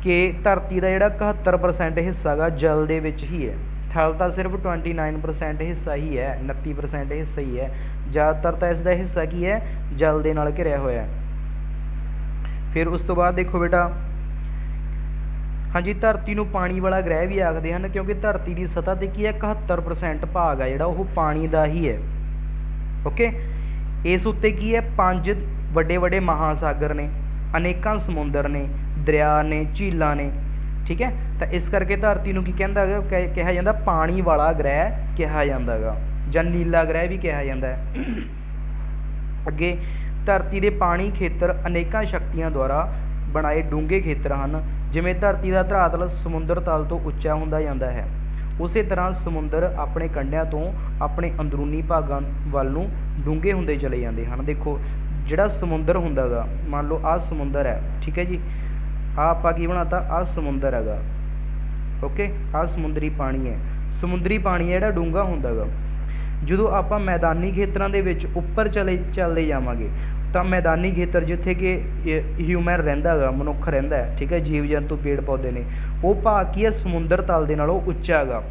कि धरती का जिहड़ा 71% हिस्सा गा जल दे विच ही है, थल तो सिर्फ 29% हिस्सा ही है, 29% हिस्सा ही है। ज़्यादातर तो इसका हिस्सा की है जल दे नाल घिरिया होया है। फिर उस तो बाद देखो बेटा, हाँ जी, धरती नूं पानी वाला ग्रह भी आखते हैं, क्योंकि धरती की सतह ते की है 71% भाग है जिहड़ा वो पानी का ही है। ओके, इस उत्ते की है 5 वड्डे वड्डे महासागर ने, अनेकां समुंदर ने, दरिया ने, झीलां ने, ठीक है। तो इस करके धरती नूं की कहा जाता पानी वाला ग्रह कहा जाता है, जां नीला ग्रह भी कहा जाता है। अगे धरती के पानी खेतर अनेकां शक्तियां द्वारा ਬਣਾਏ ਡੂੰਘੇ ਖੇਤਰ ਹਨ। ਜਿਵੇਂ ਧਰਤੀ ਦਾ ਧਰਾਤਲ ਸਮੁੰਦਰ ਤਲ ਤੋਂ ਉੱਚਾ ਹੁੰਦਾ ਜਾਂਦਾ ਹੈ, ਉਸੇ ਤਰ੍ਹਾਂ ਸਮੁੰਦਰ ਆਪਣੇ ਕੰਢਿਆਂ ਤੋਂ ਆਪਣੇ ਅੰਦਰੂਨੀ ਭਾਗਾਂ ਵੱਲ ਨੂੰ ਡੂੰਘੇ ਹੁੰਦੇ ਚਲੇ ਜਾਂਦੇ ਹਨ। ਦੇਖੋ ਜਿਹੜਾ ਸਮੁੰਦਰ ਹੁੰਦਾ ਗਾ, ਮੰਨ ਲਓ ਆਹ ਸਮੁੰਦਰ ਹੈ, ਠੀਕ ਹੈ ਜੀ, ਆਹ ਆਪਾਂ ਕੀ ਬਣਾਤਾ, ਆਹ ਸਮੁੰਦਰ ਹੈਗਾ, ਓਕੇ, ਆਹ ਸਮੁੰਦਰੀ ਪਾਣੀ ਹੈ। ਸਮੁੰਦਰੀ ਪਾਣੀ ਹੈ ਜਿਹੜਾ ਡੂੰਘਾ ਹੁੰਦਾ ਗਾ। ਜਦੋਂ ਆਪਾਂ ਮੈਦਾਨੀ ਖੇਤਰਾਂ ਦੇ ਵਿੱਚ ਉੱਪਰ ਚੱਲਦੇ ਜਾਵਾਂਗੇ ਤਾਂ ਮੈਦਾਨੀ ਖੇਤਰ ਜਿੱਥੇ ਕਿ ਹਿਊਮਨ ਰਹਿੰਦਾ ਗਾ, ਮਨੁੱਖ ਰਹਿੰਦਾ ਹੈ, ਠੀਕ ਹੈ, ਜੀਵ ਜੰਤੂ ਪੇੜ ਪੌਦੇ ਨੇ, ਉਹ ਭਾਗ ਕੀ ਹੈ, ਸਮੁੰਦਰ ਤਲ ਦੇ ਨਾਲੋਂ ਉੱਚਾ ਹੈਗਾ,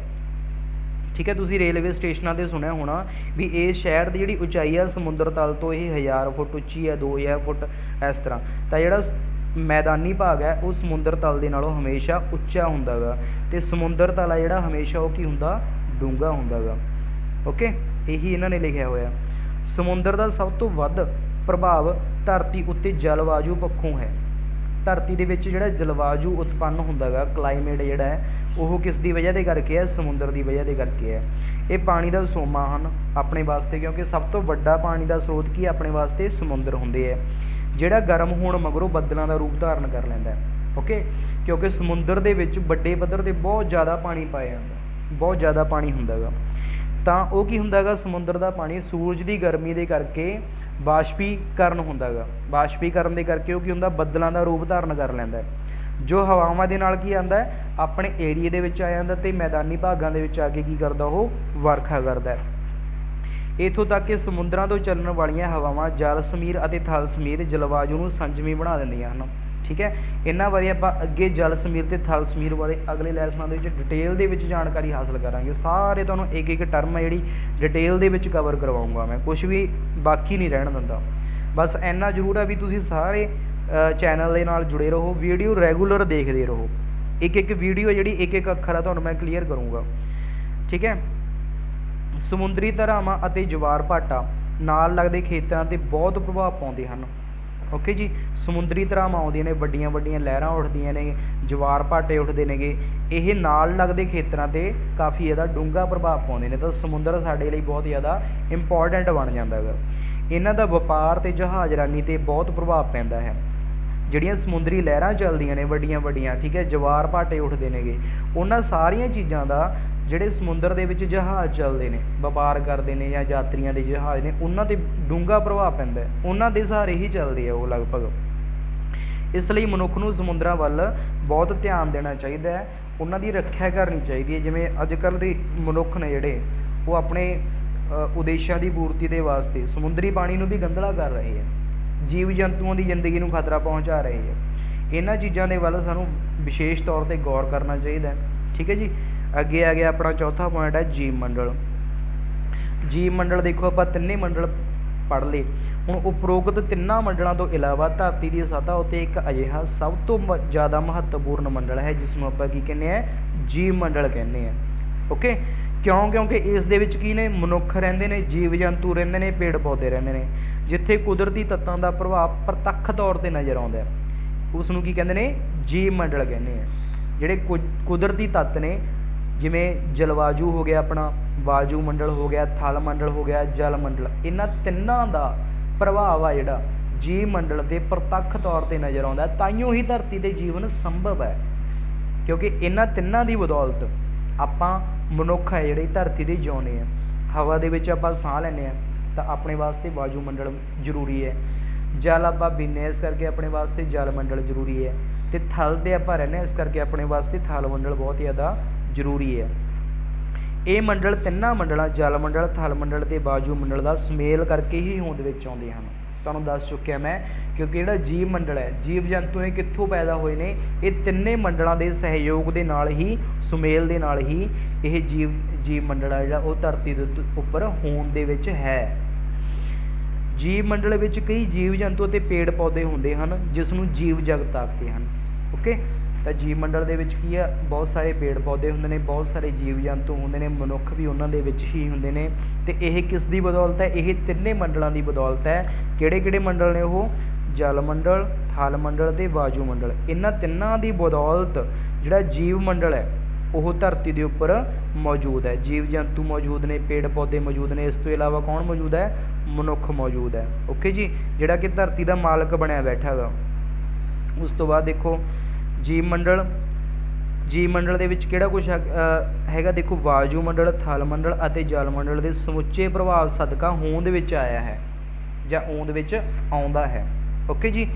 ਠੀਕ ਹੈ। ਤੁਸੀਂ ਰੇਲਵੇ ਸਟੇਸ਼ਨਾਂ 'ਤੇ ਸੁਣਿਆ ਹੋਣਾ ਵੀ ਇਸ ਸ਼ਹਿਰ ਦੀ ਜਿਹੜੀ ਉਚਾਈ ਹੈ ਸਮੁੰਦਰ ਤਲ ਤੋਂ ਇਹ 1000 ਫੁੱਟ ਉੱਚੀ ਹੈ, 2000 ਫੁੱਟ, ਇਸ ਤਰ੍ਹਾਂ। ਤਾਂ ਜਿਹੜਾ ਮੈਦਾਨੀ ਭਾਗ ਹੈ ਉਹ ਸਮੁੰਦਰ ਤਲ ਦੇ ਨਾਲੋਂ ਹਮੇਸ਼ਾ ਉੱਚਾ ਹੁੰਦਾ ਗਾ, ਅਤੇ ਸਮੁੰਦਰ ਤਲ ਹੈ ਜਿਹੜਾ ਹਮੇਸ਼ਾ ਉਹ ਕੀ ਹੁੰਦਾ, ਡੂੰਘਾ ਹੁੰਦਾ ਗਾ, ਓਕੇ। ਇਹੀ ਇਹਨਾਂ ਨੇ ਲਿਖਿਆ ਹੋਇਆ। ਸਮੁੰਦਰ ਦਾ ਸਭ ਤੋਂ ਵੱਧ ਪ੍ਰਭਾਵ ਧਰਤੀ ਉੱਤੇ ਜਲਵਾਯੂ ਪੱਖੋਂ ਹੈ। ਧਰਤੀ ਦੇ ਵਿੱਚ ਜਿਹੜਾ ਜਲਵਾਯੂ ਉਤਪੰਨ ਹੁੰਦਾ ਗਾ, ਕਲਾਈਮੇਟ ਜਿਹੜਾ ਹੈ, ਉਹ ਕਿਸ ਦੀ ਵਜ੍ਹਾ ਦੇ ਕਰਕੇ ਹੈ, ਸਮੁੰਦਰ ਦੀ ਵਜ੍ਹਾ ਦੇ ਕਰਕੇ ਹੈ। ਇਹ ਪਾਣੀ ਦਾ ਸੋਮਾ ਹਨ ਆਪਣੇ ਵਾਸਤੇ, ਕਿਉਂਕਿ ਸਭ ਤੋਂ ਵੱਡਾ ਪਾਣੀ ਦਾ ਸਰੋਤ ਕੀ ਆਪਣੇ ਵਾਸਤੇ, ਸਮੁੰਦਰ ਹੁੰਦੇ ਹੈ, ਜਿਹੜਾ ਗਰਮ ਹੋਣ ਮਗਰੋਂ ਬੱਦਲਾਂ ਦਾ ਰੂਪ ਧਾਰਨ ਕਰ ਲੈਂਦਾ ਹੈ, ਓਕੇ। ਕਿਉਂਕਿ ਸਮੁੰਦਰ ਦੇ ਵਿੱਚ ਵੱਡੇ ਪੱਧਰ 'ਤੇ ਬਹੁਤ ਜ਼ਿਆਦਾ ਪਾਣੀ ਪਾਇਆ ਜਾਂਦਾ, ਬਹੁਤ ਜ਼ਿਆਦਾ ਪਾਣੀ ਹੁੰਦਾ ਗਾ, ਤਾਂ ਉਹ ਕੀ ਹੁੰਦਾ ਗਾ, ਸਮੁੰਦਰ ਦਾ ਪਾਣੀ ਸੂਰਜ ਦੀ ਗਰਮੀ ਦੇ ਕਰਕੇ ਬਾਸ਼ਪੀਕਰਨ ਹੁੰਦਾ ਗਾ। ਬਾਸ਼ਪੀਕਰਨ ਦੇ ਕਰਕੇ ਉਹ ਕੀ ਹੁੰਦਾ, ਬੱਦਲਾਂ ਦਾ ਰੂਪ ਧਾਰਨ ਕਰ ਲੈਂਦਾ, ਜੋ ਹਵਾਵਾਂ ਦੇ ਨਾਲ ਕੀ ਆਉਂਦਾ ਹੈ, ਆਪਣੇ ਏਰੀਏ ਦੇ ਵਿੱਚ ਆ ਜਾਂਦਾ ਅਤੇ ਮੈਦਾਨੀ ਭਾਗਾਂ ਦੇ ਵਿੱਚ ਆ ਕੇ ਕੀ ਕਰਦਾ, ਉਹ ਵਰਖਾ ਕਰਦਾ। ਇੱਥੋਂ ਤੱਕ ਕਿ ਸਮੁੰਦਰਾਂ ਤੋਂ ਚੱਲਣ ਵਾਲੀਆਂ ਹਵਾਵਾਂ ਜਲ ਸਮੀਰ ਅਤੇ ਥਲ ਸਮੀਰ ਜਲਵਾਯੂ ਨੂੰ ਸੰਜਮੀ ਬਣਾ ਦਿੰਦੀਆਂ ਹਨ, ਠੀਕ ਹੈ। ਇਹਨਾਂ ਬਾਰੇ ਆਪਾਂ ਅੱਗੇ ਜਲ ਸਮੀਰ ਅਤੇ ਥਲ ਸਮੀਰ ਬਾਰੇ ਅਗਲੇ ਲੈਸਨਾਂ ਦੇ ਵਿੱਚ ਡਿਟੇਲ ਦੇ ਵਿੱਚ ਜਾਣਕਾਰੀ ਹਾਸਲ ਕਰਾਂਗੇ। ਸਾਰੇ ਤੁਹਾਨੂੰ ਇੱਕ ਇੱਕ ਟਰਮ ਹੈ ਜਿਹੜੀ ਡਿਟੇਲ ਦੇ ਵਿੱਚ ਕਵਰ ਕਰਵਾਊਂਗਾ ਮੈਂ, ਕੁਛ ਵੀ ਬਾਕੀ ਨਹੀਂ ਰਹਿਣ ਦਿੰਦਾ। ਬਸ ਇੰਨਾ ਜ਼ਰੂਰ ਹੈ ਵੀ ਤੁਸੀਂ ਸਾਰੇ ਚੈਨਲ ਦੇ ਨਾਲ ਜੁੜੇ ਰਹੋ, ਵੀਡੀਓ ਰੈਗੂਲਰ ਦੇਖਦੇ ਰਹੋ। ਇੱਕ ਇੱਕ ਵੀਡੀਓ ਜਿਹੜੀ ਇੱਕ ਇੱਕ ਅੱਖਰ ਆ ਤੁਹਾਨੂੰ ਮੈਂ ਕਲੀਅਰ ਕਰੂੰਗਾ, ਠੀਕ ਹੈ। ਸਮੁੰਦਰੀ ਧਾਰਾਵਾਂ ਅਤੇ ਜਵਾਰ ਭਾਟਾ ਨਾਲ ਲੱਗਦੇ ਖੇਤਰਾਂ 'ਤੇ ਬਹੁਤ ਪ੍ਰਭਾਵ ਪਾਉਂਦੇ ਹਨ, ਓਕੇ ਜੀ। ਸਮੁੰਦਰੀ ਧਾਰਾਵਾਂ ਆਉਂਦੀਆਂ ਨੇ, ਵੱਡੀਆਂ ਵੱਡੀਆਂ ਲਹਿਰਾਂ ਉੱਠਦੀਆਂ ਨੇ, ਜਵਾਰ ਭਾਟੇ ਉੱਠਦੇ ਨੇਗੇ, ਇਹ ਨਾਲ ਲੱਗਦੇ ਖੇਤਰਾਂ 'ਤੇ ਕਾਫੀ ਜ਼ਿਆਦਾ ਡੂੰਘਾ ਪ੍ਰਭਾਵ ਪਾਉਂਦੇ ਨੇ। ਤਾਂ ਸਮੁੰਦਰ ਸਾਡੇ ਲਈ ਬਹੁਤ ਜ਼ਿਆਦਾ ਇੰਪੋਰਟੈਂਟ ਬਣ ਜਾਂਦਾ ਗਾ। ਇਹਨਾਂ ਦਾ ਵਪਾਰ ਅਤੇ ਜਹਾਜ਼ਰਾਨੀ 'ਤੇ ਬਹੁਤ ਪ੍ਰਭਾਵ ਪੈਂਦਾ ਹੈ। ਜਿਹੜੀਆਂ ਸਮੁੰਦਰੀ ਲਹਿਰਾਂ ਚੱਲਦੀਆਂ ਨੇ ਵੱਡੀਆਂ ਵੱਡੀਆਂ, ਠੀਕ ਹੈ, ਜਵਾਰ ਭਾਟੇ ਉੱਠਦੇ ਨੇਗੇ, ਉਹਨਾਂ ਸਾਰੀਆਂ ਚੀਜ਼ਾਂ ਦਾ ਜਿਹੜੇ ਸਮੁੰਦਰ ਦੇ ਵਿੱਚ ਜਹਾਜ਼ ਚੱਲਦੇ ਨੇ, ਵਪਾਰ ਕਰਦੇ ਨੇ ਜਾਂ ਯਾਤਰੀਆਂ ਦੇ ਜਹਾਜ਼ ਨੇ, ਉਹਨਾਂ 'ਤੇ ਡੂੰਘਾ ਪ੍ਰਭਾਵ ਪੈਂਦਾ, ਉਹਨਾਂ ਦੇ ਸਹਾਰੇ ਹੀ ਚੱਲਦੇ ਆ ਉਹ ਲਗਭਗ। ਇਸ ਲਈ ਮਨੁੱਖ ਨੂੰ ਸਮੁੰਦਰਾਂ ਵੱਲ ਬਹੁਤ ਧਿਆਨ ਦੇਣਾ ਚਾਹੀਦਾ ਹੈ, ਉਹਨਾਂ ਦੀ ਰੱਖਿਆ ਕਰਨੀ ਚਾਹੀਦੀ ਹੈ। ਜਿਵੇਂ ਅੱਜ ਕੱਲ੍ਹ ਦੇ ਮਨੁੱਖ ਨੇ ਜਿਹੜੇ, ਉਹ ਆਪਣੇ ਉਦੇਸ਼ਾਂ ਦੀ ਪੂਰਤੀ ਦੇ ਵਾਸਤੇ ਸਮੁੰਦਰੀ ਪਾਣੀ ਨੂੰ ਵੀ ਗੰਧਲਾ ਕਰ ਰਹੇ ਹੈ, ਜੀਵ ਜੰਤੂਆਂ ਦੀ ਜ਼ਿੰਦਗੀ ਨੂੰ ਖਤਰਾ ਪਹੁੰਚਾ ਰਹੇ ਹੈ। ਇਹਨਾਂ ਚੀਜ਼ਾਂ ਦੇ ਵੱਲ ਸਾਨੂੰ ਵਿਸ਼ੇਸ਼ ਤੌਰ 'ਤੇ ਗੌਰ ਕਰਨਾ ਚਾਹੀਦਾ, ਠੀਕ ਹੈ ਜੀ। ਅੱਗੇ ਆ ਗਿਆ ਆਪਣਾ ਚੌਥਾ ਪੁਆਇੰਟ ਹੈ ਜੀਵ ਮੰਡਲ। ਜੀਵ ਮੰਡਲ ਦੇਖੋ ਆਪਾਂ ਤਿੰਨੇ ਮੰਡਲ ਪੜ੍ਹ ਲਏ। ਹੁਣ ਉਪਰੋਕਤ ਤਿੰਨਾਂ ਮੰਡਲਾਂ ਤੋਂ ਇਲਾਵਾ ਧਰਤੀ ਦੀ ਸਤ੍ਹਾ ਉੱਤੇ ਇੱਕ ਅਜਿਹਾ ਸਭ ਤੋਂ ਜ਼ਿਆਦਾ ਮਹੱਤਵਪੂਰਨ ਮੰਡਲ ਹੈ ਜਿਸ ਨੂੰ ਆਪਾਂ ਕੀ ਕਹਿੰਦੇ ਹਾਂ, ਜੀਵ ਮੰਡਲ ਕਹਿੰਦੇ ਹਾਂ, ਓਕੇ। ਕਿਉਂ? ਕਿਉਂਕਿ ਇਸ ਦੇ ਵਿੱਚ ਕੀ ਨੇ, ਮਨੁੱਖ ਰਹਿੰਦੇ ਨੇ, ਜੀਵ ਜੰਤੂ ਰਹਿੰਦੇ ਨੇ, ਪੇੜ ਪੌਦੇ ਰਹਿੰਦੇ ਨੇ, ਜਿੱਥੇ ਕੁਦਰਤੀ ਤੱਤਾਂ ਦਾ ਪ੍ਰਭਾਵ ਪ੍ਰਤੱਖ ਤੌਰ 'ਤੇ ਨਜ਼ਰ ਆਉਂਦਾ, ਉਸ ਨੂੰ ਕੀ ਕਹਿੰਦੇ ਨੇ, ਜੀਵ ਮੰਡਲ ਕਹਿੰਦੇ ਆ। ਜਿਹੜੇ ਕੁਦਰਤੀ ਤੱਤ ਨੇ, ਜਿਵੇਂ ਜਲਵਾਯੂ ਹੋ ਗਿਆ ਆਪਣਾ, ਵਾਯੂ ਮੰਡਲ ਹੋ ਗਿਆ, ਥਲ ਮੰਡਲ ਹੋ ਗਿਆ, ਜਲ ਮੰਡਲ, ਇਹਨਾਂ ਤਿੰਨਾਂ ਦਾ ਪ੍ਰਭਾਵ ਆ ਜਿਹੜਾ ਜੀਵ ਮੰਡਲ 'ਤੇ ਪ੍ਰਤੱਖ ਤੌਰ 'ਤੇ ਨਜ਼ਰ ਆਉਂਦਾ। ਤਾਈਓ ਹੀ ਧਰਤੀ 'ਤੇ ਜੀਵਨ ਸੰਭਵ ਹੈ, ਕਿਉਂਕਿ ਇਹਨਾਂ ਤਿੰਨਾਂ ਦੀ ਬਦੌਲਤ ਆਪਾਂ ਮਨੁੱਖ ਹੈ ਜਿਹੜੇ ਧਰਤੀ 'ਤੇ ਜਿਉਂਦੇ ਹਾਂ। ਹਵਾ ਦੇ ਵਿੱਚ ਆਪਾਂ ਸਾਹ ਲੈਂਦੇ ਹਾਂ ਤਾਂ ਆਪਣੇ ਵਾਸਤੇ ਵਾਯੂ ਮੰਡਲ ਜ਼ਰੂਰੀ ਹੈ। ਜਲ ਆਪਾਂ ਪੀਂਦੇ ਹਾਂ, ਇਸ ਕਰਕੇ ਆਪਣੇ ਵਾਸਤੇ ਜਲ ਮੰਡਲ ਜ਼ਰੂਰੀ ਹੈ, ਅਤੇ ਥਲ 'ਤੇ ਆਪਾਂ ਰਹਿੰਦੇ ਹਾਂ, ਇਸ ਕਰਕੇ ਆਪਣੇ ਵਾਸਤੇ ਥਲ ਮੰਡਲ ਬਹੁਤ ਜ਼ਿਆਦਾ ਜ਼ਰੂਰੀ ਹੈ। ਇਹ ਮੰਡਲ ਤਿੰਨਾਂ ਮੰਡਲਾਂ, ਜਲ ਮੰਡਲ, ਥਲ ਮੰਡਲ ਅਤੇ ਵਾਯੂ ਮੰਡਲ ਦਾ ਸੁਮੇਲ ਕਰਕੇ ਹੀ ਹੋਂਦ ਵਿੱਚ ਆਉਂਦੇ ਹਨ। ਤੁਹਾਨੂੰ ਦੱਸ ਚੁੱਕਿਆ ਮੈਂ, ਕਿਉਂਕਿ ਜਿਹੜਾ ਜੀਵ ਮੰਡਲ ਹੈ, ਜੀਵ ਜੰਤੂ ਇਹ ਕਿੱਥੋਂ ਪੈਦਾ ਹੋਏ ਨੇ, ਇਹ ਤਿੰਨੇ ਮੰਡਲਾਂ ਦੇ ਸਹਿਯੋਗ ਦੇ ਨਾਲ ਹੀ, ਸੁਮੇਲ ਦੇ ਨਾਲ ਹੀ ਇਹ ਜੀਵ ਮੰਡਲ ਹੈ ਜਿਹੜਾ ਉਹ ਧਰਤੀ ਦੇ ਉੱਪਰ ਹੋਂਦ ਦੇ ਵਿੱਚ ਹੈ। ਜੀਵ ਮੰਡਲ ਵਿੱਚ ਕਈ ਜੀਵ ਜੰਤੂ ਅਤੇ ਪੇੜ ਪੌਦੇ ਹੁੰਦੇ ਹਨ ਜਿਸ ਨੂੰ ਜੀਵ ਜਗਤ ਆਖਦੇ ਹਨ, ਓਕੇ। ਤਾਂ ਜੀਵ ਮੰਡਲ ਦੇ ਵਿੱਚ ਕੀ ਆ, ਬਹੁਤ ਸਾਰੇ ਪੇੜ ਪੌਦੇ ਹੁੰਦੇ ਨੇ, ਬਹੁਤ ਸਾਰੇ ਜੀਵ ਜੰਤੂ ਹੁੰਦੇ ਨੇ, ਮਨੁੱਖ ਵੀ ਉਹਨਾਂ ਦੇ ਵਿੱਚ ਹੀ ਹੁੰਦੇ ਨੇ। ਅਤੇ ਇਹ ਕਿਸ ਦੀ ਬਦੌਲਤ ਹੈ, ਇਹ ਤਿੰਨੇ ਮੰਡਲਾਂ ਦੀ ਬਦੌਲਤ ਹੈ। ਕਿਹੜੇ ਕਿਹੜੇ ਮੰਡਲ ਨੇ ਉਹ, ਜਲ ਮੰਡਲ, ਥਲ ਮੰਡਲ ਅਤੇ ਵਾਯੂ ਮੰਡਲ। ਇਹਨਾਂ ਤਿੰਨਾਂ ਦੀ ਬਦੌਲਤ ਜਿਹੜਾ ਜੀਵ ਮੰਡਲ ਹੈ ਉਹ ਧਰਤੀ ਦੇ ਉੱਪਰ ਮੌਜੂਦ ਹੈ। ਜੀਵ ਜੰਤੂ ਮੌਜੂਦ ਨੇ, ਪੇੜ ਪੌਦੇ ਮੌਜੂਦ ਨੇ, ਇਸ ਤੋਂ ਇਲਾਵਾ ਕੌਣ ਮੌਜੂਦ ਹੈ, ਮਨੁੱਖ ਮੌਜੂਦ ਹੈ, ਓਕੇ ਜੀ, ਜਿਹੜਾ ਕਿ ਧਰਤੀ ਦਾ ਮਾਲਕ ਬਣਿਆ ਬੈਠਾ ਗਾ, ਉਸ ਤੋਂ ਬਾਅਦ ਦੇਖੋ ਜੀਵ ਮੰਡਲ, ਜੀਵ ਮੰਡਲ ਦੇ ਵਿੱਚ ਕਿਹੜਾ ਕੁਛ ਹੈਗਾ, ਦੇਖੋ ਵਾਯੂਮੰਡਲ, ਥਲ ਮੰਡਲ ਅਤੇ ਜਲ ਮੰਡਲ ਦੇ ਸਮੁੱਚੇ ਪ੍ਰਭਾਵ ਸਦਕਾ ਹੋਂਦ ਵਿੱਚ ਆਇਆ ਹੈ ਜਾਂ ਹੋਂਦ ਵਿੱਚ ਆਉਂਦਾ ਹੈ। ਓਕੇ ਜੀ,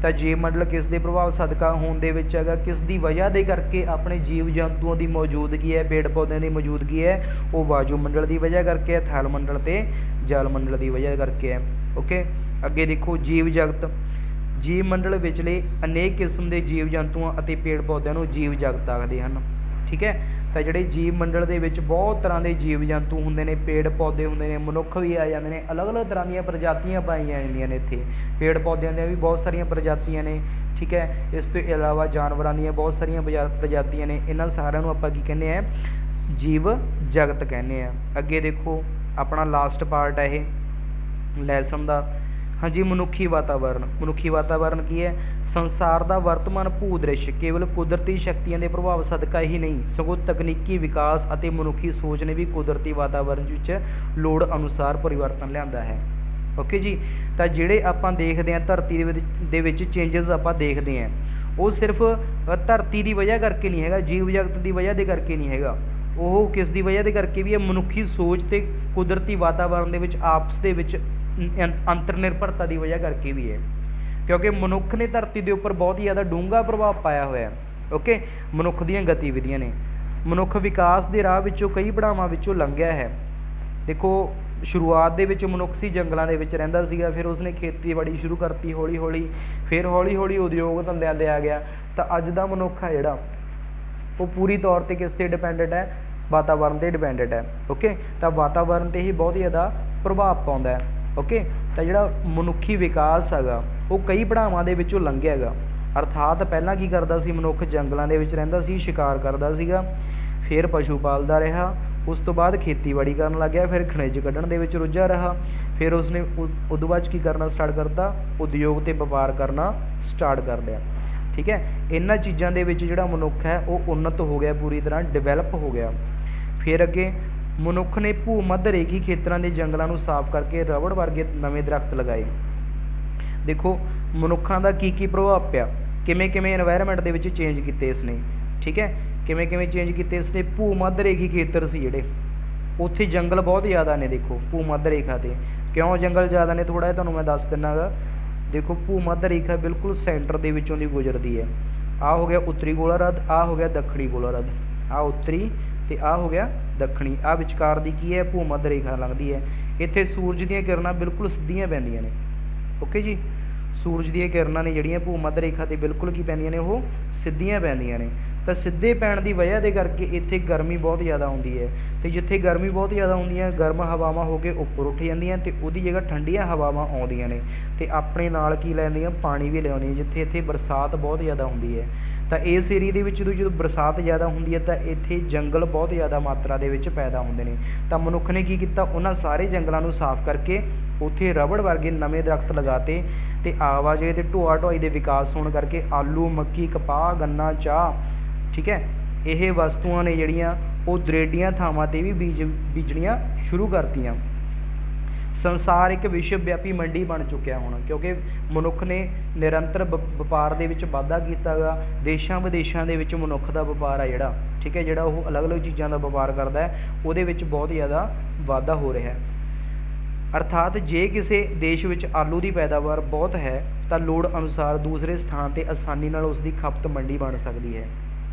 ਤਾਂ ਜੀਵ ਮੰਡਲ ਕਿਸ ਦੇ ਪ੍ਰਭਾਵ ਸਦਕਾ ਹੋਂਦ ਦੇ ਵਿੱਚ ਹੈਗਾ, ਕਿਸ ਦੀ ਵਜ੍ਹਾ ਦੇ ਕਰਕੇ ਆਪਣੇ ਜੀਵ ਜੰਤੂਆਂ ਦੀ ਮੌਜੂਦਗੀ ਹੈ, ਪੇੜ ਪੌਦਿਆਂ ਦੀ ਮੌਜੂਦਗੀ ਹੈ, ਉਹ ਵਾਯੂਮੰਡਲ ਦੀ ਵਜ੍ਹਾ ਕਰਕੇ ਹੈ, ਥਲ ਮੰਡਲ ਅਤੇ ਜਲ ਮੰਡਲ ਦੀ ਵਜ੍ਹਾ ਕਰਕੇ ਹੈ। ਓਕੇ, ਅੱਗੇ ਦੇਖੋ ਜੀਵ ਜਗਤ, ਜੀਵ ਮੰਡਲ ਵਿਚਲੇ ਅਨੇਕ ਕਿਸਮ ਦੇ ਜੀਵ ਜੰਤੂਆਂ ਅਤੇ ਪੇੜ ਪੌਦਿਆਂ ਨੂੰ ਜੀਵ ਜਗਤ ਆਖਦੇ ਹਨ। ਠੀਕ ਹੈ, ਤਾਂ ਜਿਹੜੇ ਜੀਵ ਮੰਡਲ ਦੇ ਵਿੱਚ ਬਹੁਤ ਤਰ੍ਹਾਂ ਦੇ ਜੀਵ ਜੰਤੂ ਹੁੰਦੇ ਨੇ, ਪੇੜ ਪੌਦੇ ਹੁੰਦੇ ਨੇ, ਮਨੁੱਖ ਵੀ ਆ ਜਾਂਦੇ ਨੇ, ਅਲੱਗ ਅਲੱਗ ਤਰ੍ਹਾਂ ਦੀਆਂ ਪ੍ਰਜਾਤੀਆਂ ਪਾਈਆਂ ਜਾਂਦੀਆਂ ਨੇ ਇੱਥੇ। ਪੇੜ ਪੌਦਿਆਂ ਦੀਆਂ ਵੀ ਬਹੁਤ ਸਾਰੀਆਂ ਪ੍ਰਜਾਤੀਆਂ ਨੇ। ਠੀਕ ਹੈ, ਇਸ ਤੋਂ ਇਲਾਵਾ ਜਾਨਵਰਾਂ ਦੀਆਂ ਬਹੁਤ ਸਾਰੀਆਂ ਪ੍ਰਜਾਤੀਆਂ ਨੇ। ਇਹਨਾਂ ਸਾਰਿਆਂ ਨੂੰ ਆਪਾਂ ਕੀ ਕਹਿੰਦੇ ਹਾਂ, ਜੀਵ ਜਗਤ ਕਹਿੰਦੇ ਹਾਂ। ਅੱਗੇ ਦੇਖੋ ਆਪਣਾ ਲਾਸਟ ਪਾਰਟ ਹੈ ਇਹ ਲੈਸਨ ਦਾ। ਹਾਂਜੀ, ਮਨੁੱਖੀ ਵਾਤਾਵਰਨ। ਮਨੁੱਖੀ ਵਾਤਾਵਰਨ ਕੀ ਹੈ, ਸੰਸਾਰ ਦਾ ਵਰਤਮਾਨ ਭੂ ਦ੍ਰਿਸ਼ ਕੇਵਲ ਕੁਦਰਤੀ ਸ਼ਕਤੀਆਂ ਦੇ ਪ੍ਰਭਾਵ ਸਦਕਾ ਹੀ ਨਹੀਂ, ਸਗੋਂ ਤਕਨੀਕੀ ਵਿਕਾਸ ਅਤੇ ਮਨੁੱਖੀ ਸੋਚ ਨੇ ਵੀ ਕੁਦਰਤੀ ਵਾਤਾਵਰਨ ਵਿੱਚ ਲੋੜ ਅਨੁਸਾਰ ਪਰਿਵਰਤਨ ਲਿਆਂਦਾ ਹੈ। ਓਕੇ ਜੀ, ਤਾਂ ਜਿਹੜੇ ਆਪਾਂ ਦੇਖਦੇ ਹਾਂ ਧਰਤੀ ਦੇ ਵਿੱਚ ਚੇਂਜਸ ਆਪਾਂ ਦੇਖਦੇ ਹਾਂ, ਉਹ ਸਿਰਫ ਧਰਤੀ ਦੀ ਵਜ੍ਹਾ ਕਰਕੇ ਨਹੀਂ ਹੈਗਾ, ਜੀਵ ਜਗਤ ਦੀ ਵਜ੍ਹਾ ਦੇ ਕਰਕੇ ਨਹੀਂ ਹੈਗਾ, ਉਹ ਕਿਸ ਦੀ ਵਜ੍ਹਾ ਦੇ ਕਰਕੇ ਵੀ ਹੈ, ਮਨੁੱਖੀ ਸੋਚ ਅਤੇ ਕੁਦਰਤੀ ਵਾਤਾਵਰਨ ਦੇ ਵਿੱਚ ਆਪਸ ਦੇ ਵਿੱਚ ਅੰਤਰ ਨਿਰਭਰਤਾ ਦੀ ਵਜ੍ਹਾ ਕਰਕੇ ਵੀ ਹੈ। ਕਿਉਂਕਿ ਮਨੁੱਖ ਨੇ ਧਰਤੀ ਦੇ ਉੱਪਰ ਬਹੁਤ ਹੀ ਜ਼ਿਆਦਾ ਡੂੰਘਾ ਪ੍ਰਭਾਵ ਪਾਇਆ ਹੋਇਆ। ਓਕੇ, ਮਨੁੱਖ ਦੀਆਂ ਗਤੀਵਿਧੀਆਂ ਨੇ। ਮਨੁੱਖ ਵਿਕਾਸ ਦੇ ਰਾਹ ਵਿੱਚੋਂ ਕਈ ਪੜਾਵਾਂ ਵਿੱਚੋਂ ਲੰਘਿਆ ਹੈ। ਦੇਖੋ ਸ਼ੁਰੂਆਤ ਦੇ ਵਿੱਚ ਮਨੁੱਖ ਸੀ ਜੰਗਲਾਂ ਦੇ ਵਿੱਚ ਰਹਿੰਦਾ ਸੀਗਾ, ਫਿਰ ਉਸਨੇ ਖੇਤੀਬਾੜੀ ਸ਼ੁਰੂ ਕਰਤੀ ਹੌਲੀ ਹੌਲੀ, ਫਿਰ ਹੌਲੀ ਹੌਲੀ ਉਦਯੋਗ ਧੰਦਿਆਂ 'ਤੇ ਆ ਗਿਆ। ਤਾਂ ਅੱਜ ਦਾ ਮਨੁੱਖ ਹੈ ਜਿਹੜਾ, ਉਹ ਪੂਰੀ ਤੌਰ 'ਤੇ ਕਿਸ 'ਤੇ ਡਿਪੈਂਡੈਂਟ ਹੈ, ਵਾਤਾਵਰਨ 'ਤੇ ਡਿਪੈਂਡੈਂਟ ਹੈ। ਓਕੇ, ਤਾਂ ਵਾਤਾਵਰਨ 'ਤੇ ਹੀ ਬਹੁਤ ਜ਼ਿਆਦਾ ਪ੍ਰਭਾਵ ਪਾਉਂਦਾ ਹੈ। ਓਕੇ, ਤਾਂ ਜਿਹੜਾ ਮਨੁੱਖੀ ਵਿਕਾਸ ਹੈਗਾ ਉਹ ਕਈ ਪੜਾਵਾਂ ਦੇ ਵਿੱਚੋਂ ਲੰਘਿਆ ਹੈਗਾ। ਅਰਥਾਤ ਪਹਿਲਾਂ ਕੀ ਕਰਦਾ ਸੀ ਮਨੁੱਖ, ਜੰਗਲਾਂ ਦੇ ਵਿੱਚ ਰਹਿੰਦਾ ਸੀ, ਸ਼ਿਕਾਰ ਕਰਦਾ ਸੀਗਾ, ਫਿਰ ਪਸ਼ੂ ਪਾਲਦਾ ਰਿਹਾ, ਉਸ ਤੋਂ ਬਾਅਦ ਖੇਤੀਬਾੜੀ ਕਰਨ ਲੱਗ ਗਿਆ, ਫਿਰ ਖਣਿਜ ਕੱਢਣ ਦੇ ਵਿੱਚ ਰੁੱਝਾ ਰਿਹਾ, ਫਿਰ ਉਸਨੇ ਉਦੋਂ ਬਾਅਦ ਕੀ ਕਰਨਾ ਸਟਾਰਟ ਕਰਤਾ, ਉਦਯੋਗ ਅਤੇ ਵਪਾਰ ਕਰਨਾ ਸਟਾਰਟ ਕਰ ਲਿਆ। ਠੀਕ ਹੈ, ਇਹਨਾਂ ਚੀਜ਼ਾਂ ਦੇ ਵਿੱਚ ਜਿਹੜਾ ਮਨੁੱਖ ਹੈ ਉਹ ਉੱਨਤ ਹੋ ਗਿਆ, ਪੂਰੀ ਤਰ੍ਹਾਂ ਡਿਵੈਲਪ ਹੋ ਗਿਆ। ਫਿਰ ਅੱਗੇ ਮਨੁੱਖ ਨੇ ਭੂ ਮੱਧ ਰੇਖੀ ਖੇਤਰਾਂ ਦੇ ਜੰਗਲਾਂ ਨੂੰ ਸਾਫ਼ ਕਰਕੇ ਰਬੜ ਵਰਗੇ ਨਵੇਂ ਦਰੱਖਤ ਲਗਾਏ। ਦੇਖੋ ਮਨੁੱਖਾਂ ਦਾ ਕੀ ਪ੍ਰਭਾਵ ਪਿਆ, ਕਿਵੇਂ ਕਿਵੇਂ ਇਨਵਾਇਰਮੈਂਟ ਦੇ ਵਿੱਚ ਚੇਂਜ ਕੀਤੇ ਇਸਨੇ। ਠੀਕ ਹੈ, ਕਿਵੇਂ ਕਿਵੇਂ ਚੇਂਜ ਕੀਤੇ ਇਸਨੇ। ਭੂ ਮੱਧ ਰੇਖੀ ਖੇਤਰ ਸੀ ਜਿਹੜੇ, ਉੱਥੇ ਜੰਗਲ ਬਹੁਤ ਜ਼ਿਆਦਾ ਨੇ। ਦੇਖੋ ਭੂ ਮੱਧ ਰੇਖਾ 'ਤੇ ਕਿਉਂ ਜੰਗਲ ਜ਼ਿਆਦਾ ਨੇ, ਥੋੜ੍ਹਾ ਜਿਹਾ ਤੁਹਾਨੂੰ ਮੈਂ ਦੱਸ ਦਿੰਦਾ ਗਾ। ਦੇਖੋ ਭੂ ਮੱਧ ਰੇਖਾ ਬਿਲਕੁਲ ਸੈਂਟਰ ਦੇ ਵਿੱਚੋਂ ਦੀ ਗੁਜ਼ਰਦੀ ਹੈ। ਆਹ ਹੋ ਗਿਆ ਉੱਤਰੀ ਗੋਲਾਰਧ, ਆਹ ਹੋ ਗਿਆ ਦੱਖਣੀ ਗੋਲਾਰਧ, ਆਹ ਉੱਤਰੀ ਅਤੇ ਆਹ ਹੋ ਗਿਆ ਦੱਖਣੀ। ਆਹ ਵਿਚਕਾਰ ਦੀ ਕੀ ਹੈ, ਭੂ ਮੱਧ ਰੇਖਾ ਲੰਘਦੀ ਹੈ। ਇੱਥੇ ਸੂਰਜ ਦੀਆਂ ਕਿਰਨਾਂ ਬਿਲਕੁਲ ਸਿੱਧੀਆਂ ਪੈਂਦੀਆਂ ਨੇ। ਓਕੇ ਜੀ, ਸੂਰਜ ਦੀਆਂ ਕਿਰਨਾਂ ਨੇ ਜਿਹੜੀਆਂ ਭੂ ਮੱਧ ਰੇਖਾ 'ਤੇ ਬਿਲਕੁਲ ਕੀ ਪੈਂਦੀਆਂ ਨੇ, ਉਹ ਸਿੱਧੀਆਂ ਪੈਂਦੀਆਂ ਨੇ। ਤਾਂ ਸਿੱਧੇ ਪੈਣ ਦੀ ਵਜ੍ਹਾ ਦੇ ਕਰਕੇ ਇੱਥੇ ਗਰਮੀ ਬਹੁਤ ਜ਼ਿਆਦਾ ਹੁੰਦੀ ਹੈ, ਅਤੇ ਜਿੱਥੇ ਗਰਮੀ ਬਹੁਤ ਜ਼ਿਆਦਾ ਹੁੰਦੀ ਹੈ, ਗਰਮ ਹਵਾਵਾਂ ਹੋ ਕੇ ਉੱਪਰ ਉੱਠ ਜਾਂਦੀਆਂ ਅਤੇ ਉਹਦੀ ਜਗ੍ਹਾ ਠੰਡੀਆਂ ਹਵਾਵਾਂ ਆਉਂਦੀਆਂ ਨੇ, ਅਤੇ ਆਪਣੇ ਨਾਲ ਕੀ ਲੈਂਦੀਆਂ, ਪਾਣੀ ਵੀ ਲਿਆਉਂਦੀਆਂ। ਜਿੱਥੇ ਇੱਥੇ ਬਰਸਾਤ ਬਹੁਤ ਜ਼ਿਆਦਾ ਹੁੰਦੀ ਹੈ, ਤਾਂ ਇਸ ਏਰੀਏ ਦੇ ਵਿੱਚ ਜਦੋਂ ਬਰਸਾਤ ਜ਼ਿਆਦਾ ਹੁੰਦੀ ਹੈ ਤਾਂ ਇੱਥੇ ਜੰਗਲ ਬਹੁਤ ਜ਼ਿਆਦਾ ਮਾਤਰਾ ਦੇ ਵਿੱਚ ਪੈਦਾ ਹੁੰਦੇ ਨੇ। ਤਾਂ ਮਨੁੱਖ ਨੇ ਕੀ ਕੀਤਾ, ਉਹਨਾਂ ਸਾਰੇ ਜੰਗਲਾਂ ਨੂੰ ਸਾਫ਼ ਕਰਕੇ ਉੱਥੇ ਰਬੜ ਵਰਗੇ ਨਵੇਂ ਦਰੱਖਤ ਲਗਾਤੇ, ਅਤੇ ਆਵਾਜਾਈ ਅਤੇ ਢੋਆ ਢੁਆਈ ਦੇ ਵਿਕਾਸ ਹੋਣ ਕਰਕੇ ਆਲੂ, ਮੱਕੀ, ਕਪਾਹ, ਗੰਨਾ, ਚਾਹ, ਠੀਕ ਹੈ, ਇਹ ਵਸਤੂਆਂ ਨੇ ਜਿਹੜੀਆਂ ਉਹ ਦਰੇਡੀਆਂ ਥਾਵਾਂ 'ਤੇ ਵੀ ਬੀਜਣੀਆਂ ਸ਼ੁਰੂ ਕਰਤੀਆਂ। ਸੰਸਾਰ ਇੱਕ ਵਿਸ਼ਵ ਵਿਆਪੀ ਮੰਡੀ ਬਣ ਚੁੱਕਿਆ ਹੁਣ, ਕਿਉਂਕਿ ਮਨੁੱਖ ਨੇ ਨਿਰੰਤਰ ਵਪਾਰ ਦੇ ਵਿੱਚ ਵਾਧਾ ਕੀਤਾ ਗਾ। ਦੇਸ਼ਾਂ ਵਿਦੇਸ਼ਾਂ ਦੇ ਵਿੱਚ ਮਨੁੱਖ ਦਾ ਵਪਾਰ ਆ ਜਿਹੜਾ, ਠੀਕ ਹੈ, ਜਿਹੜਾ ਉਹ ਅਲੱਗ ਅਲੱਗ ਚੀਜ਼ਾਂ ਦਾ ਵਪਾਰ ਕਰਦਾ ਹੈ, ਉਹਦੇ ਵਿੱਚ ਬਹੁਤ ਜ਼ਿਆਦਾ ਵਾਧਾ ਹੋ ਰਿਹਾ ਹੈ। ਅਰਥਾਤ ਜੇ ਕਿਸੇ ਦੇਸ਼ ਵਿੱਚ ਆਲੂ ਦੀ ਪੈਦਾਵਾਰ ਬਹੁਤ ਹੈ ਤਾਂ ਲੋੜ ਅਨੁਸਾਰ ਦੂਸਰੇ ਸਥਾਨ 'ਤੇ ਆਸਾਨੀ ਨਾਲ ਉਸ ਦੀ ਖਪਤ ਮੰਡੀ ਬਣ ਸਕਦੀ ਹੈ।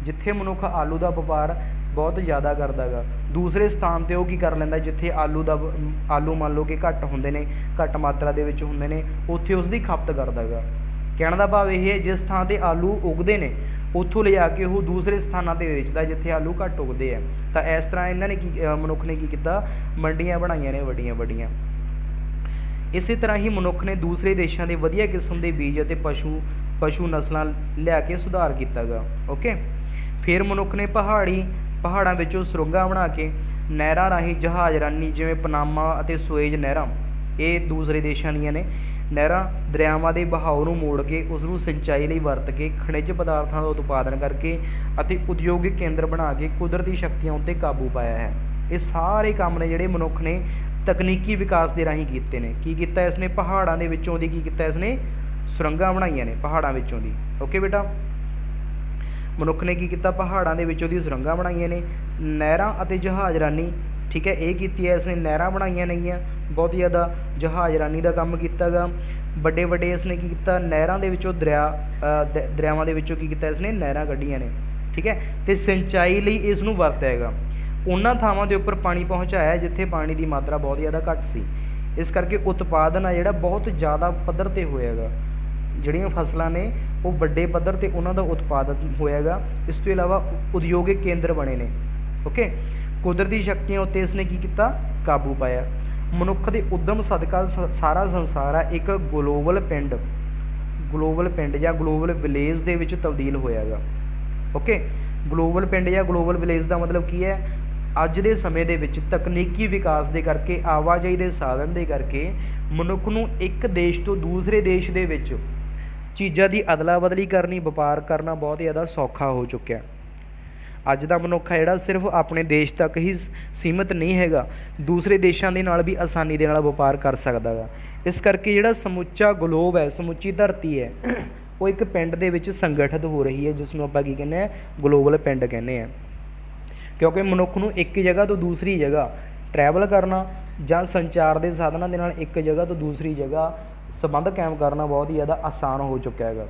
ਜਿੱਥੇ ਮਨੁੱਖ ਆਲੂ ਦਾ ਵਪਾਰ ਬਹੁਤ ਜ਼ਿਆਦਾ ਕਰਦਾ ਗਾ, ਦੂਸਰੇ ਸਥਾਨ 'ਤੇ ਉਹ ਕੀ ਕਰ ਲੈਂਦਾ, ਜਿੱਥੇ ਆਲੂ ਮੰਨ ਲਓ ਕਿ ਘੱਟ ਹੁੰਦੇ ਨੇ, ਘੱਟ ਮਾਤਰਾ ਦੇ ਵਿੱਚ ਹੁੰਦੇ ਨੇ, ਉੱਥੇ ਉਸ ਦੀ ਖਪਤ ਕਰਦਾ ਗਾ। ਕਹਿਣ ਦਾ ਭਾਵ ਇਹ ਹੈ, ਜਿਸ ਥਾਂ 'ਤੇ ਆਲੂ ਉਗਦੇ ਨੇ ਉੱਥੋਂ ਲਿਜਾ ਕੇ ਉਹ ਦੂਸਰੇ ਸਥਾਨਾਂ 'ਤੇ ਵੇਚਦਾ ਜਿੱਥੇ ਆਲੂ ਘੱਟ ਉਗਦੇ ਆ। ਤਾਂ ਇਸ ਤਰ੍ਹਾਂ ਇਹਨਾਂ ਨੇ ਮਨੁੱਖ ਨੇ ਕੀ ਕੀਤਾ, ਮੰਡੀਆਂ ਬਣਾਈਆਂ ਨੇ ਵੱਡੀਆਂ ਵੱਡੀਆਂ। ਇਸੇ ਤਰ੍ਹਾਂ ਹੀ ਮਨੁੱਖ ਨੇ ਦੂਸਰੇ ਦੇਸ਼ਾਂ ਦੇ ਵਧੀਆ ਕਿਸਮ ਦੇ ਬੀਜ ਅਤੇ ਪਸ਼ੂ ਨਸਲਾਂ ਲਿਆ ਕੇ ਸੁਧਾਰ ਕੀਤਾ ਗਾ। ਓਕੇ, ਫਿਰ ਮਨੁੱਖ ਨੇ ਪਹਾੜਾਂ ਵਿੱਚੋਂ ਸੁਰੰਗਾਂ ਬਣਾ ਕੇ ਨਹਿਰਾਂ ਰਾਹੀਂ ਜਹਾਜ਼ ਰਾਹੀਂ, ਜਿਵੇਂ ਪਨਾਮਾ ਅਤੇ ਸੁਏਜ ਨਹਿਰਾਂ, ਇਹ ਦੂਸਰੇ ਦੇਸ਼ਾਂ ਦੀਆਂ ਨੇ ਨਹਿਰਾਂ, ਦਰਿਆਵਾਂ ਦੇ ਬਹਾਓ ਨੂੰ ਮੋੜ ਕੇ ਉਸ ਨੂੰ ਸਿੰਚਾਈ ਲਈ ਵਰਤ ਕੇ, ਖਣਿਜ ਪਦਾਰਥਾਂ ਦਾ ਉਤਪਾਦਨ ਕਰਕੇ ਅਤੇ ਉਦਯੋਗਿਕ ਕੇਂਦਰ ਬਣਾ ਕੇ ਕੁਦਰਤੀ ਸ਼ਕਤੀਆਂ ਉੱਤੇ ਕਾਬੂ ਪਾਇਆ ਹੈ। ਇਹ ਸਾਰੇ ਕੰਮ ਨੇ ਜਿਹੜੇ ਮਨੁੱਖ ਨੇ ਤਕਨੀਕੀ ਵਿਕਾਸ ਦੇ ਰਾਹੀਂ ਕੀਤੇ ਨੇ। ਕੀ ਕੀਤਾ ਇਸਨੇ, ਪਹਾੜਾਂ ਦੇ ਵਿੱਚੋਂ ਦੀ ਕੀ ਕੀਤਾ ਇਸਨੇ, ਸੁਰੰਗਾਂ ਬਣਾਈਆਂ ਨੇ ਪਹਾੜਾਂ ਵਿੱਚੋਂ ਦੀ। ਓਕੇ ਬੇਟਾ, ਮਨੁੱਖ ਨੇ ਕੀ ਕੀਤਾ, ਪਹਾੜਾਂ ਦੇ ਵਿੱਚੋਂ ਦੀ ਸੁਰੰਗਾਂ ਬਣਾਈਆਂ ਨੇ। ਨਹਿਰਾਂ ਅਤੇ ਜਹਾਜ਼ਰਾਨੀ, ਠੀਕ ਹੈ, ਇਹ ਕੀਤੀ ਹੈ ਇਸਨੇ, ਨਹਿਰਾਂ ਬਣਾਈਆਂ ਨੇਗੀਆਂ ਬਹੁਤ ਜ਼ਿਆਦਾ। ਜਹਾਜ਼ਰਾਨੀ ਦਾ ਕੰਮ ਕੀਤਾ ਗਾ। ਵੱਡੇ ਵੱਡੇ ਇਸਨੇ ਕੀ ਕੀਤਾ, ਨਹਿਰਾਂ ਦੇ ਵਿੱਚੋਂ ਦਰਿਆਵਾਂ ਦੇ ਵਿੱਚੋਂ ਕੀ ਕੀਤਾ ਇਸਨੇ, ਨਹਿਰਾਂ ਕੱਢੀਆਂ ਨੇ, ਠੀਕ ਹੈ। ਅਤੇ ਸਿੰਚਾਈ ਲਈ ਇਸ ਨੂੰ ਵਰਤਿਆ ਹੈਗਾ। ਉਹਨਾਂ ਥਾਵਾਂ ਦੇ ਉੱਪਰ ਪਾਣੀ ਪਹੁੰਚਾਇਆ ਜਿੱਥੇ ਪਾਣੀ ਦੀ ਮਾਤਰਾ ਬਹੁਤ ਜ਼ਿਆਦਾ ਘੱਟ ਸੀ। ਇਸ ਕਰਕੇ ਉਤਪਾਦਨ ਆ ਜਿਹੜਾ ਬਹੁਤ ਜ਼ਿਆਦਾ ਪੱਧਰ 'ਤੇ ਹੋਇਆ ਗਾ। ਜਿਹੜੀਆਂ ਫਸਲਾਂ ਨੇ ਉਹ ਵੱਡੇ ਪੱਧਰ 'ਤੇ ਉਹਨਾਂ ਦਾ ਉਤਪਾਦਨ ਹੋਇਆ ਗਾ। ਇਸ ਤੋਂ ਇਲਾਵਾ ਉਦਯੋਗਿਕ ਕੇਂਦਰ ਬਣੇ ਨੇ। ਓਕੇ, ਕੁਦਰਤੀ ਸ਼ਕਤੀਆਂ ਉੱਤੇ ਇਸਨੇ ਕੀ ਕੀਤਾ, ਕਾਬੂ ਪਾਇਆ। ਮਨੁੱਖ ਦੇ ਉੱਦਮ ਸਦਕਾ ਸਾਰਾ ਸੰਸਾਰ ਆ ਇੱਕ ਗਲੋਬਲ ਪਿੰਡ ਜਾਂ ਗਲੋਬਲ ਵਿਲੇਜ ਦੇ ਵਿੱਚ ਤਬਦੀਲ ਹੋਇਆ ਗਾ। ਓਕੇ, ਗਲੋਬਲ ਪਿੰਡ ਜਾਂ ਗਲੋਬਲ ਵਿਲੇਜ ਦਾ ਮਤਲਬ ਕੀ ਹੈ, ਅੱਜ ਦੇ ਸਮੇਂ ਦੇ ਵਿੱਚ ਤਕਨੀਕੀ ਵਿਕਾਸ ਦੇ ਕਰਕੇ, ਆਵਾਜਾਈ ਦੇ ਸਾਧਨ ਦੇ ਕਰਕੇ ਮਨੁੱਖ ਨੂੰ ਇੱਕ ਦੇਸ਼ ਤੋਂ ਦੂਸਰੇ ਦੇਸ਼ ਦੇ ਵਿੱਚ ਚੀਜ਼ਾਂ ਦੀ ਅਦਲਾ ਬਦਲੀ ਕਰਨੀ, ਵਪਾਰ ਕਰਨਾ ਬਹੁਤ ਜ਼ਿਆਦਾ ਸੌਖਾ ਹੋ ਚੁੱਕਿਆ। ਅੱਜ ਦਾ ਮਨੁੱਖ ਹੈ ਜਿਹੜਾ ਸਿਰਫ ਆਪਣੇ ਦੇਸ਼ ਤੱਕ ਹੀ ਸੀਮਿਤ ਨਹੀਂ ਹੈਗਾ, ਦੂਸਰੇ ਦੇਸ਼ਾਂ ਦੇ ਨਾਲ ਵੀ ਆਸਾਨੀ ਦੇ ਨਾਲ ਵਪਾਰ ਕਰ ਸਕਦਾ ਗਾ। ਇਸ ਕਰਕੇ ਜਿਹੜਾ ਸਮੁੱਚਾ ਗਲੋਬ ਹੈ, ਸਮੁੱਚੀ ਧਰਤੀ ਹੈ, ਉਹ ਇੱਕ ਪਿੰਡ ਦੇ ਵਿੱਚ ਸੰਗਠਿਤ ਹੋ ਰਹੀ ਹੈ, ਜਿਸ ਨੂੰ ਆਪਾਂ ਕੀ ਕਹਿੰਦੇ ਹਾਂ, ਗਲੋਬਲ ਪਿੰਡ ਕਹਿੰਦੇ ਹਾਂ। ਕਿਉਂਕਿ ਮਨੁੱਖ ਨੂੰ ਇੱਕ ਜਗ੍ਹਾ ਤੋਂ ਦੂਸਰੀ ਜਗ੍ਹਾ ਟਰੈਵਲ ਕਰਨਾ ਜਾਂ ਸੰਚਾਰ ਦੇ ਸਾਧਨਾਂ ਦੇ ਨਾਲ ਇੱਕ ਜਗ੍ਹਾ ਤੋਂ ਦੂਸਰੀ ਜਗ੍ਹਾ ਸੰਬੰਧ ਕਾਇਮ ਕਰਨਾ ਬਹੁਤ ਹੀ ਜ਼ਿਆਦਾ ਆਸਾਨ ਹੋ ਚੁੱਕਿਆ ਹੈਗਾ,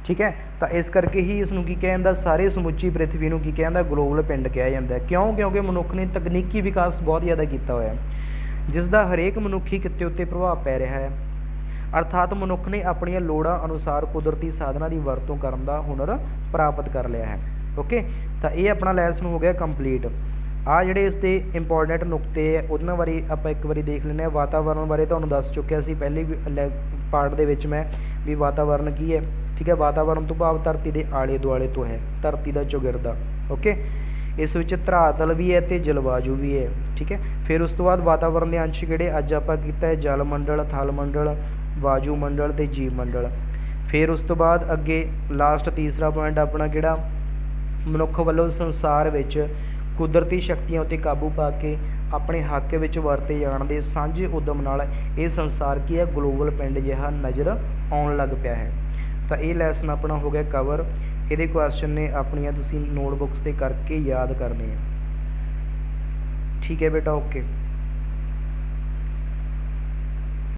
ਠੀਕ ਹੈ। ਤਾਂ ਇਸ ਕਰਕੇ ਹੀ ਇਸ ਨੂੰ ਕੀ ਕਿਹਾ ਜਾਂਦਾ, ਸਾਰੇ ਸਮੁੱਚੀ ਪ੍ਰਿਥਵੀ ਨੂੰ ਕੀ ਕਿਹਾ ਜਾਂਦਾ, ਗਲੋਬਲ ਪਿੰਡ ਕਿਹਾ ਜਾਂਦਾ। ਕਿਉਂ? ਕਿਉਂਕਿ ਮਨੁੱਖ ਨੇ ਤਕਨੀਕੀ ਵਿਕਾਸ ਬਹੁਤ ਜ਼ਿਆਦਾ ਕੀਤਾ ਹੋਇਆ, ਜਿਸ ਦਾ ਹਰੇਕ ਮਨੁੱਖੀ ਕਿੱਤੇ ਉੱਤੇ ਪ੍ਰਭਾਵ ਪੈ ਰਿਹਾ ਹੈ। ਅਰਥਾਤ ਮਨੁੱਖ ਨੇ ਆਪਣੀਆਂ ਲੋੜਾਂ ਅਨੁਸਾਰ ਕੁਦਰਤੀ ਸਾਧਨਾਂ ਦੀ ਵਰਤੋਂ ਕਰਨ ਦਾ ਹੁਨਰ ਪ੍ਰਾਪਤ ਕਰ ਲਿਆ ਹੈ। ਓਕੇ, ਤਾਂ ਇਹ ਆਪਣਾ ਲੈਸਨ ਹੋ ਗਿਆ ਕੰਪਲੀਟ। ਆਹ ਜਿਹੜੇ ਇਸ ਦੇ ਇੰਪੋਰਟੈਂਟ ਨੁਕਤੇ ਹੈ ਉਹਨਾਂ ਬਾਰੇ ਆਪਾਂ ਇੱਕ ਵਾਰੀ ਦੇਖ ਲੈਂਦੇ ਹਾਂ। ਵਾਤਾਵਰਨ ਬਾਰੇ ਤੁਹਾਨੂੰ ਦੱਸ ਚੁੱਕਿਆ ਸੀ ਪਹਿਲੇ ਪਾਰਟ ਦੇ ਵਿੱਚ ਮੈਂ ਵੀ ਵਾਤਾਵਰਨ ਕੀ ਹੈ, ਠੀਕ ਹੈ। ਵਾਤਾਵਰਨ ਤੋਂ ਭਾਵ ਧਰਤੀ ਦੇ ਆਲੇ ਦੁਆਲੇ ਤੋਂ ਹੈ, ਧਰਤੀ ਦਾ ਚੌਗਿਰਦਾ। ਓਕੇ, ਇਸ ਵਿੱਚ ਧਰਾਤਲ ਵੀ ਹੈ ਅਤੇ ਜਲਵਾਯੂ ਵੀ ਹੈ, ਠੀਕ ਹੈ। ਫਿਰ ਉਸ ਤੋਂ ਬਾਅਦ ਵਾਤਾਵਰਨ ਦੇ ਅੰਸ਼ ਕਿਹੜੇ ਅੱਜ ਆਪਾਂ ਕੀਤਾ ਹੈ, ਜਲ ਮੰਡਲ, ਥਲ ਮੰਡਲ, ਵਾਯੂ ਮੰਡਲ ਅਤੇ ਜੀਵ ਮੰਡਲ। ਫਿਰ ਉਸ ਤੋਂ ਬਾਅਦ ਅੱਗੇ ਲਾਸਟ ਤੀਸਰਾ ਪੁਆਇੰਟ ਆਪਣਾ ਕਿਹੜਾ, ਮਨੁੱਖ ਵੱਲੋਂ ਸੰਸਾਰ ਵਿੱਚ ਕੁਦਰਤੀ ਸ਼ਕਤੀਆਂ ਉੱਤੇ ਕਾਬੂ ਪਾ ਕੇ ਆਪਣੇ ਹੱਕ ਵਿੱਚ ਵਰਤੇ ਜਾਣ ਦੇ ਸਾਂਝੇ ਉਦਮ ਨਾਲ ਇਹ ਸੰਸਾਰ ਕੀ ਹੈ, ਗਲੋਬਲ ਪਿੰਡ ਜਿਹਾ ਨਜ਼ਰ ਆਉਣ ਲੱਗ ਪਿਆ ਹੈ। ਤਾਂ ਇਹ ਲੈਸਨ ਆਪਣਾ ਹੋ ਗਿਆ ਕਵਰ। ਇਹਦੇ ਕੁਐਸਚਨ ਨੇ ਆਪਣੀਆਂ ਤੁਸੀਂ ਨੋਟਬੁੱਕਸ 'ਤੇ ਕਰਕੇ ਯਾਦ ਕਰਨੇ ਆ, ਠੀਕ ਹੈ ਬੇਟਾ। ਓਕੇ।